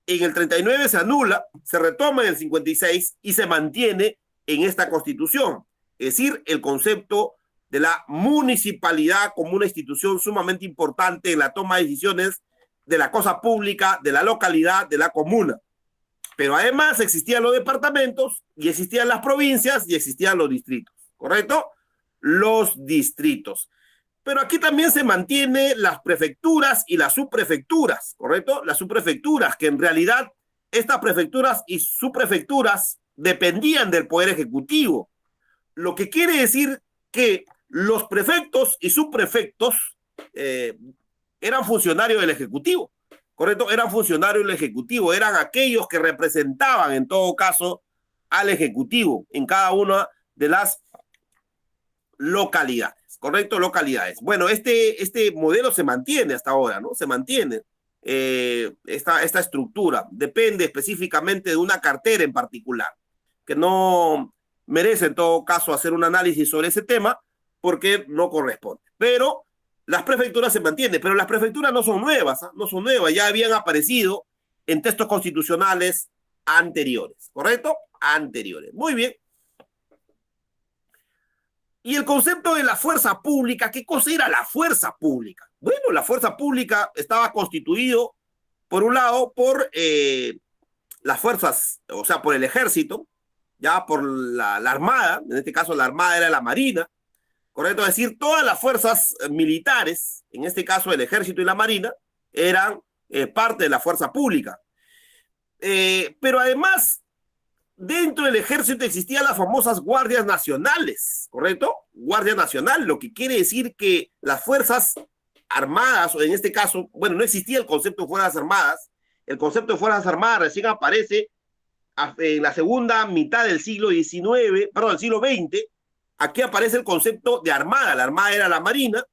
Speaker 2: En el 39 se anula, se retoma en el 56 y se mantiene en esta Constitución. Es decir, el concepto de la municipalidad como una institución sumamente importante en la toma de decisiones de la cosa pública, de la localidad, de la comuna. Pero además existían los departamentos y existían las provincias y existían los distritos, ¿correcto? Los distritos. Pero aquí también se mantiene las prefecturas y las subprefecturas, ¿correcto? Las subprefecturas, que en realidad estas prefecturas y subprefecturas dependían del Poder Ejecutivo. Lo que quiere decir que los prefectos y subprefectos eran funcionarios del Ejecutivo, ¿correcto? Eran funcionarios del Ejecutivo, eran aquellos que representaban en todo caso al Ejecutivo en cada una de las localidades, ¿correcto? Localidades. Bueno, este modelo se mantiene hasta ahora, ¿no? Se mantiene esta estructura. Depende específicamente de una cartera en particular, que no merece en todo caso hacer un análisis sobre ese tema porque no corresponde. Pero las prefecturas se mantienen, pero las prefecturas no son nuevas, ¿eh? No son nuevas, ya habían aparecido en textos constitucionales anteriores, ¿correcto? Anteriores. Muy bien. Y el concepto de la fuerza pública, ¿qué cosa era la fuerza pública? Bueno, la fuerza pública estaba constituido, por un lado, por las fuerzas, o sea, por el ejército, ya por la Armada, en este caso la Armada era la Marina, ¿correcto? Es decir, todas las fuerzas militares, en este caso el ejército y la Marina, eran parte de la fuerza pública. Pero además, dentro del ejército existían las famosas guardias nacionales, ¿correcto? Guardia nacional, lo que quiere decir que las fuerzas armadas, o en este caso, bueno, no existía el concepto de fuerzas armadas, el concepto de fuerzas armadas recién aparece en la segunda mitad del siglo XIX, perdón, del siglo XX. Aquí aparece el concepto de armada. La armada era la marina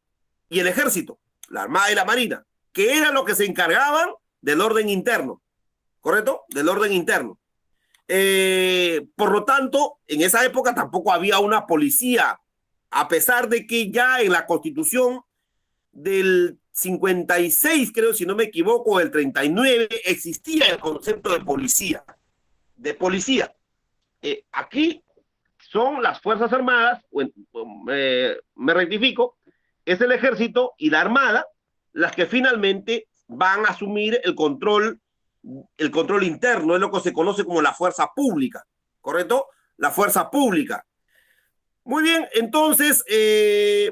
Speaker 2: y el ejército, la armada y la marina, que eran los que se encargaban del orden interno, ¿correcto? Del orden interno. Por lo tanto, en esa época tampoco había una policía, a pesar de que ya en la Constitución del 56, creo, si no me equivoco, del 39, existía el concepto de policía. Aquí son las Fuerzas Armadas, me rectifico, es el Ejército y la Armada las que finalmente van a asumir el control interno, es lo que se conoce como la fuerza pública, ¿correcto? La fuerza pública. Muy bien, entonces,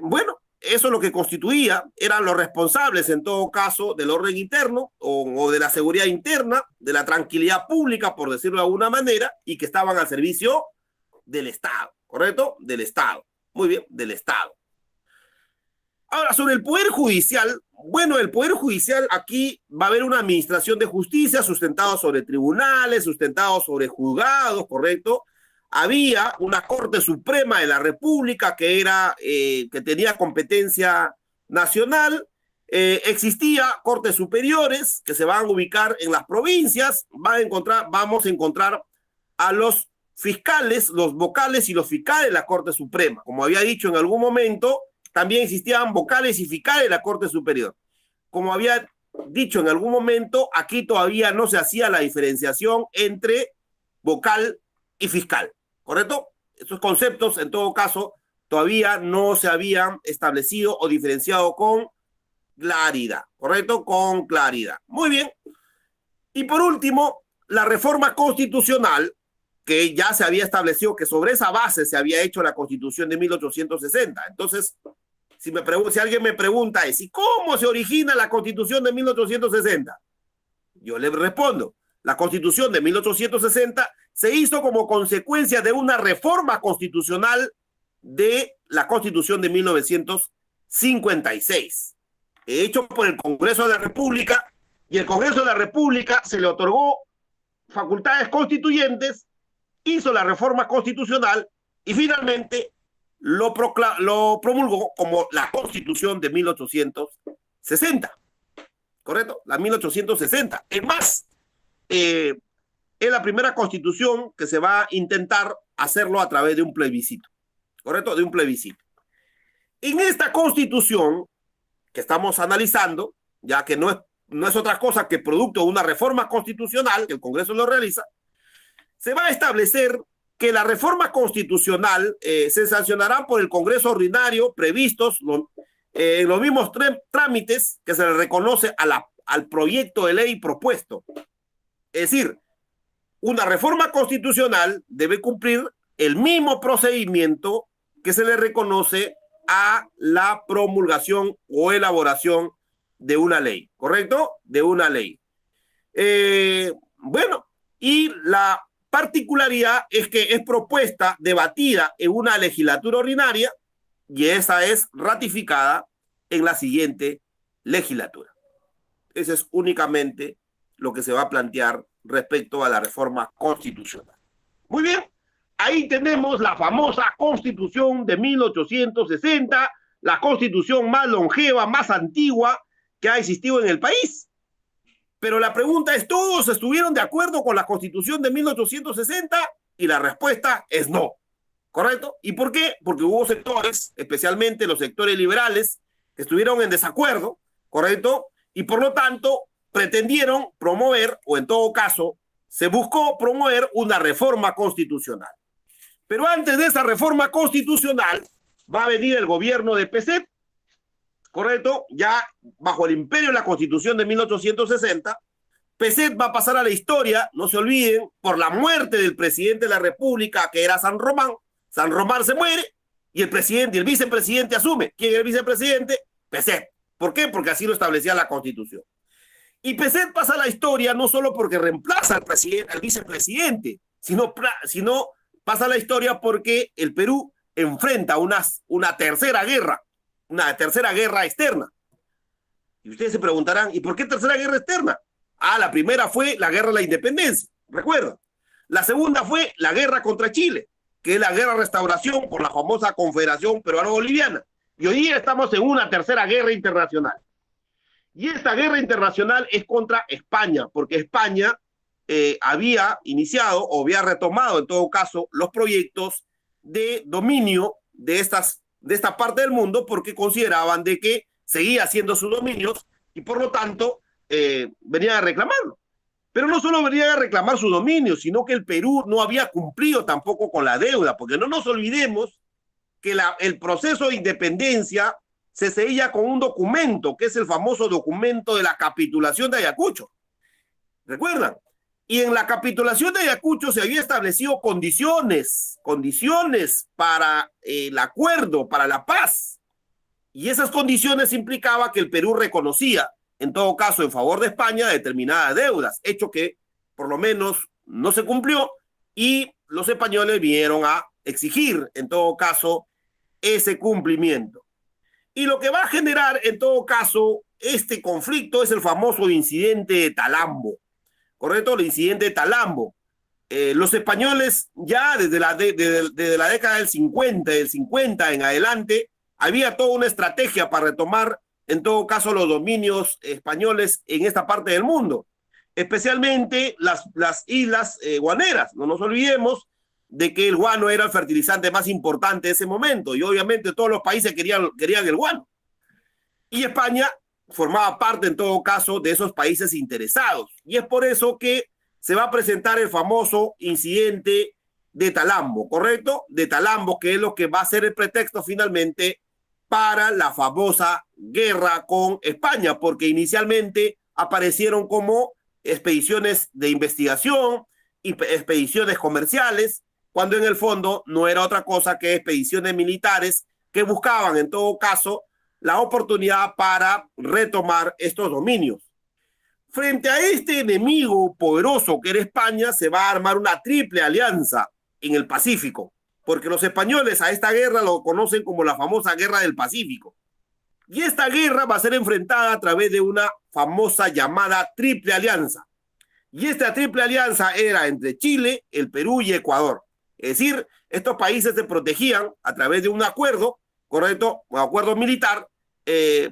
Speaker 2: bueno, eso es lo que constituía, eran los responsables en todo caso del orden interno o de la seguridad interna, de la tranquilidad pública, por decirlo de alguna manera, y que estaban al servicio del Estado, ¿correcto? Del Estado. Muy bien, del Estado. Ahora, sobre el Poder Judicial, bueno, el Poder Judicial aquí va a haber una administración de justicia sustentado sobre tribunales, sustentado sobre juzgados, ¿correcto? Había una Corte Suprema de la República que tenía competencia nacional, existía cortes superiores que se van a ubicar en las provincias, vamos a encontrar a los fiscales, los vocales y los fiscales de la Corte Suprema. Como había dicho en algún momento, también existían vocales y fiscales de la Corte Superior. Como había dicho en algún momento, aquí todavía no se hacía la diferenciación entre vocal y fiscal, ¿correcto? Estos conceptos, en todo caso, todavía no se habían establecido o diferenciado con claridad, ¿correcto? Con claridad. Muy bien. Y por último, la reforma constitucional, que ya se había establecido que sobre esa base se había hecho la Constitución de 1860. Entonces, si alguien me pregunta, ¿y cómo se origina la Constitución de 1860? Yo le respondo, la Constitución de 1860 se hizo como consecuencia de una reforma constitucional de la Constitución de 1956, hecho por el Congreso de la República, y el Congreso de la República se le otorgó facultades constituyentes, hizo la reforma constitucional y finalmente lo promulgó como la Constitución de 1860. ¿Correcto? La 1860. Es más, es la primera constitución que se va a intentar hacerlo a través de un plebiscito. ¿Correcto? De un plebiscito. En esta constitución que estamos analizando, ya que no es otra cosa que producto de una reforma constitucional que el Congreso lo realiza, se va a establecer que la reforma constitucional se sancionará por el Congreso ordinario previstos en los mismos trámites que se le reconoce al proyecto de ley propuesto. Es decir, una reforma constitucional debe cumplir el mismo procedimiento que se le reconoce a la promulgación o elaboración de una ley, ¿correcto? De una ley. Bueno, y la particularidad es que es propuesta, debatida en una legislatura ordinaria y esa es ratificada en la siguiente legislatura. Eso es únicamente lo que se va a plantear respecto a la reforma constitucional. Muy bien, ahí tenemos la famosa Constitución de 1860, la constitución más longeva, más antigua que ha existido en el país. Pero la pregunta es, ¿todos estuvieron de acuerdo con la Constitución de 1860? Y la respuesta es no, ¿correcto? ¿Y por qué? Porque hubo sectores, especialmente los sectores liberales, que estuvieron en desacuerdo, ¿correcto? Y por lo tanto pretendieron promover, o en todo caso, se buscó promover una reforma constitucional. Pero antes de esa reforma constitucional va a venir el gobierno de Pezet, ¿correcto? Ya bajo el imperio de la Constitución de 1860, Pezet va a pasar a la historia, no se olviden, por la muerte del presidente de la República, que era San Román. San Román se muere y el presidente y el vicepresidente asume. ¿Quién es el vicepresidente? Pezet. ¿Por qué? Porque así lo establecía la Constitución. Y Pezet pasa a la historia no solo porque reemplaza al vicepresidente, sino pasa a la historia porque el Perú enfrenta una tercera guerra externa. Y ustedes se preguntarán, ¿y por qué tercera guerra externa? La primera fue la guerra de la independencia, recuerda. La segunda fue la guerra contra Chile, que es la guerra de restauración por la famosa Confederación Peruano-Boliviana. Y hoy día estamos en una tercera guerra internacional. Y esta guerra internacional es contra España, porque España había iniciado o había retomado, en todo caso, los proyectos de dominio de esta parte del mundo porque consideraban de que seguía haciendo sus dominios y por lo tanto venían a reclamarlo. Pero no solo venían a reclamar su dominio, sino que el Perú no había cumplido tampoco con la deuda, porque no nos olvidemos que el proceso de independencia se sella con un documento, que es el famoso documento de la capitulación de Ayacucho. ¿Recuerdan? Y en la capitulación de Ayacucho se había establecido condiciones para el acuerdo, para la paz. Y esas condiciones implicaban que el Perú reconocía, en todo caso, en favor de España, determinadas deudas, hecho que por lo menos no se cumplió y los españoles vinieron a exigir, en todo caso, ese cumplimiento. Y lo que va a generar, en todo caso, este conflicto es el famoso incidente de Talambo. ¿Correcto? El incidente de Talambo. Los españoles ya desde la década del 50 en adelante, había toda una estrategia para retomar, en todo caso, los dominios españoles en esta parte del mundo, especialmente las islas guaneras. No nos olvidemos de que el guano era el fertilizante más importante de ese momento, y obviamente todos los países querían el guano. Y España formaba parte, en todo caso, de esos países interesados. Y es por eso que se va a presentar el famoso incidente de Talambo, ¿correcto? De Talambo, que es lo que va a ser el pretexto finalmente para la famosa guerra con España, porque inicialmente aparecieron como expediciones de investigación y expediciones comerciales, cuando en el fondo no era otra cosa que expediciones militares que buscaban, en todo caso, la oportunidad para retomar estos dominios. Frente a este enemigo poderoso que era España, se va a armar una triple alianza en el Pacífico, porque los españoles a esta guerra lo conocen como la famosa Guerra del Pacífico. Y esta guerra va a ser enfrentada a través de una famosa llamada Triple Alianza. Y esta Triple Alianza era entre Chile, el Perú y Ecuador. Es decir, estos países se protegían a través de un acuerdo, ¿correcto? Un acuerdo militar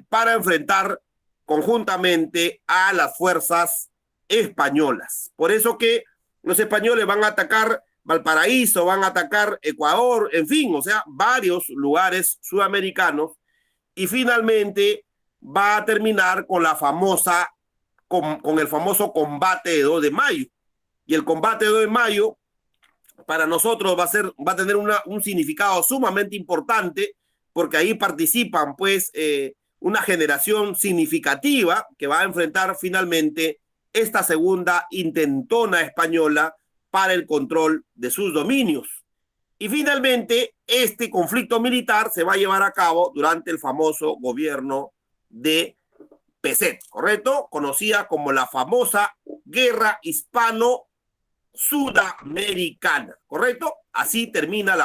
Speaker 2: para enfrentar conjuntamente a las fuerzas españolas. Por eso que los españoles van a atacar Valparaíso, van a atacar Ecuador, en fin, o sea, varios lugares sudamericanos, y finalmente va a terminar con la famosa, con el famoso combate de 2 de mayo. Y el combate de 2 de mayo para nosotros va a tener un significado sumamente importante, porque ahí participan pues una generación significativa que va a enfrentar finalmente esta segunda intentona española para el control de sus dominios. Y finalmente este conflicto militar se va a llevar a cabo durante el famoso gobierno de Pezet, ¿correcto? Conocida como la famosa Guerra Hispano-Sudamericana, ¿correcto? Así termina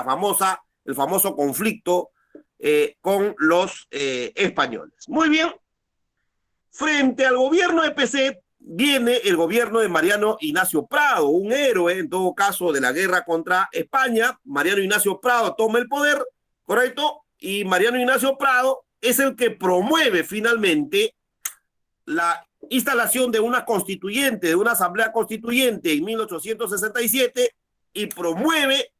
Speaker 2: el famoso conflicto con los españoles. Muy bien. Frente al gobierno de Pezet viene el gobierno de Mariano Ignacio Prado, un héroe en todo caso de la guerra contra España. Mariano Ignacio Prado toma el poder, ¿correcto? Y Mariano Ignacio Prado es el que promueve finalmente la instalación de una constituyente, de una asamblea constituyente en 1867, y promueve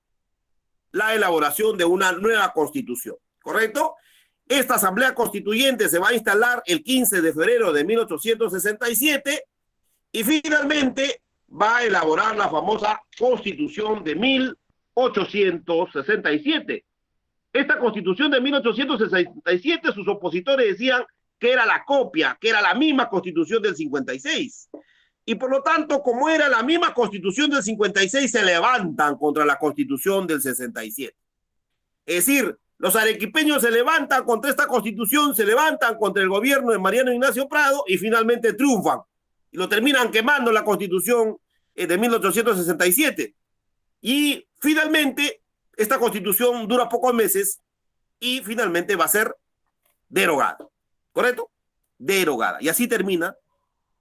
Speaker 2: la elaboración de una nueva constitución, ¿correcto? Esta asamblea constituyente se va a instalar el 15 de febrero de 1867 y finalmente va a elaborar la famosa Constitución de 1867. Esta Constitución de 1867, sus opositores decían que era la copia, que era la misma Constitución del 56. Y por lo tanto, como era la misma Constitución del 56, se levantan contra la Constitución del 67. Es decir, los arequipeños se levantan contra esta Constitución, se levantan contra el gobierno de Mariano Ignacio Prado y finalmente triunfan. Y lo terminan quemando la Constitución de 1867. Y finalmente, esta Constitución dura pocos meses y finalmente va a ser derogada. ¿Correcto? Derogada. Y así termina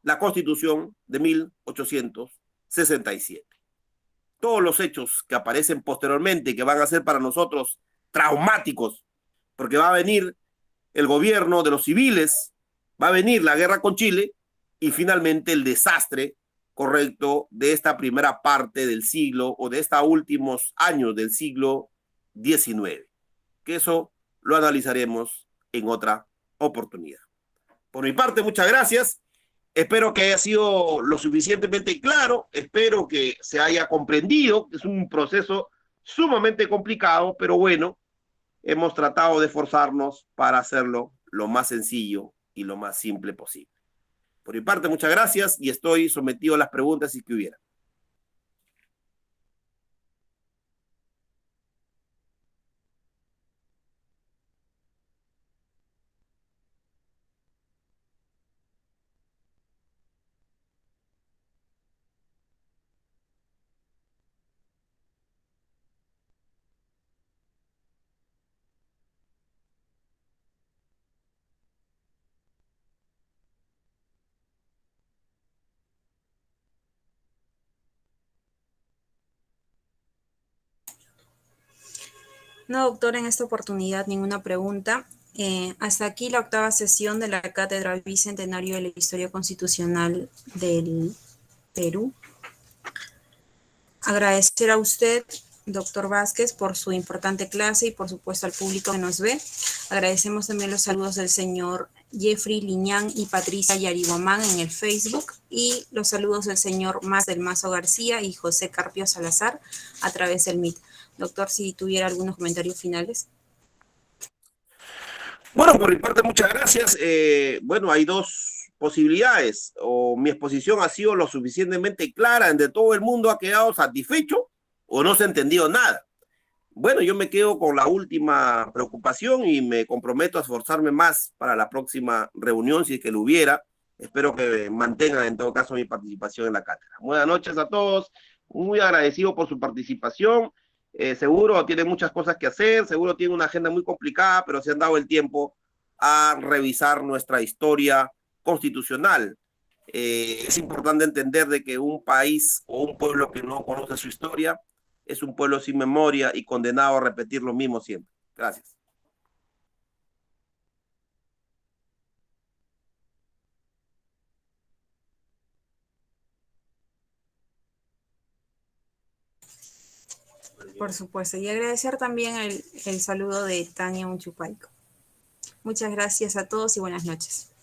Speaker 2: la Constitución de 1867. Todos los hechos que aparecen posteriormente, que van a ser para nosotros traumáticos, porque va a venir el gobierno de los civiles, va a venir la guerra con Chile y finalmente el desastre, correcto, de esta primera parte del siglo o de estos últimos años del siglo XIX. Que eso lo analizaremos en otra oportunidad. Por mi parte, muchas gracias. Espero que haya sido lo suficientemente claro. Espero que se haya comprendido. Es un proceso sumamente complicado, pero bueno, hemos tratado de esforzarnos para hacerlo lo más sencillo y lo más simple posible. Por mi parte, muchas gracias y estoy sometido a las preguntas si que hubiera.
Speaker 1: No, doctor, en esta oportunidad ninguna pregunta. Hasta aquí la octava sesión de la Cátedra Bicentenario de la Historia Constitucional del Perú. Agradecer a usted doctor Vázquez, por su importante clase y por supuesto al público que nos ve. Agradecemos también los saludos del señor Jeffrey Liñán y Patricia Yariguamán en el Facebook y los saludos del señor Más del Mazo García y José Carpio Salazar a través del Meet. Doctor, si tuviera algunos comentarios finales.
Speaker 2: Bueno, por mi parte, muchas gracias. Bueno, hay dos posibilidades. O mi exposición ha sido lo suficientemente clara, donde todo el mundo ha quedado satisfecho, o no se ha entendido nada. Bueno, yo me quedo con la última preocupación y me comprometo a esforzarme más para la próxima reunión, si es que lo hubiera. Espero que mantengan en todo caso mi participación en la cátedra. Buenas noches a todos, muy agradecido por su participación. Seguro tiene muchas cosas que hacer, seguro tiene una agenda muy complicada, pero se han dado el tiempo a revisar nuestra historia constitucional. Es importante entender de que un país o un pueblo que no conoce su historia es un pueblo sin memoria y condenado a repetir lo mismo siempre. Gracias.
Speaker 1: Por supuesto, y agradecer también el saludo de Tania Unchupaico. Muchas gracias a todos y buenas noches.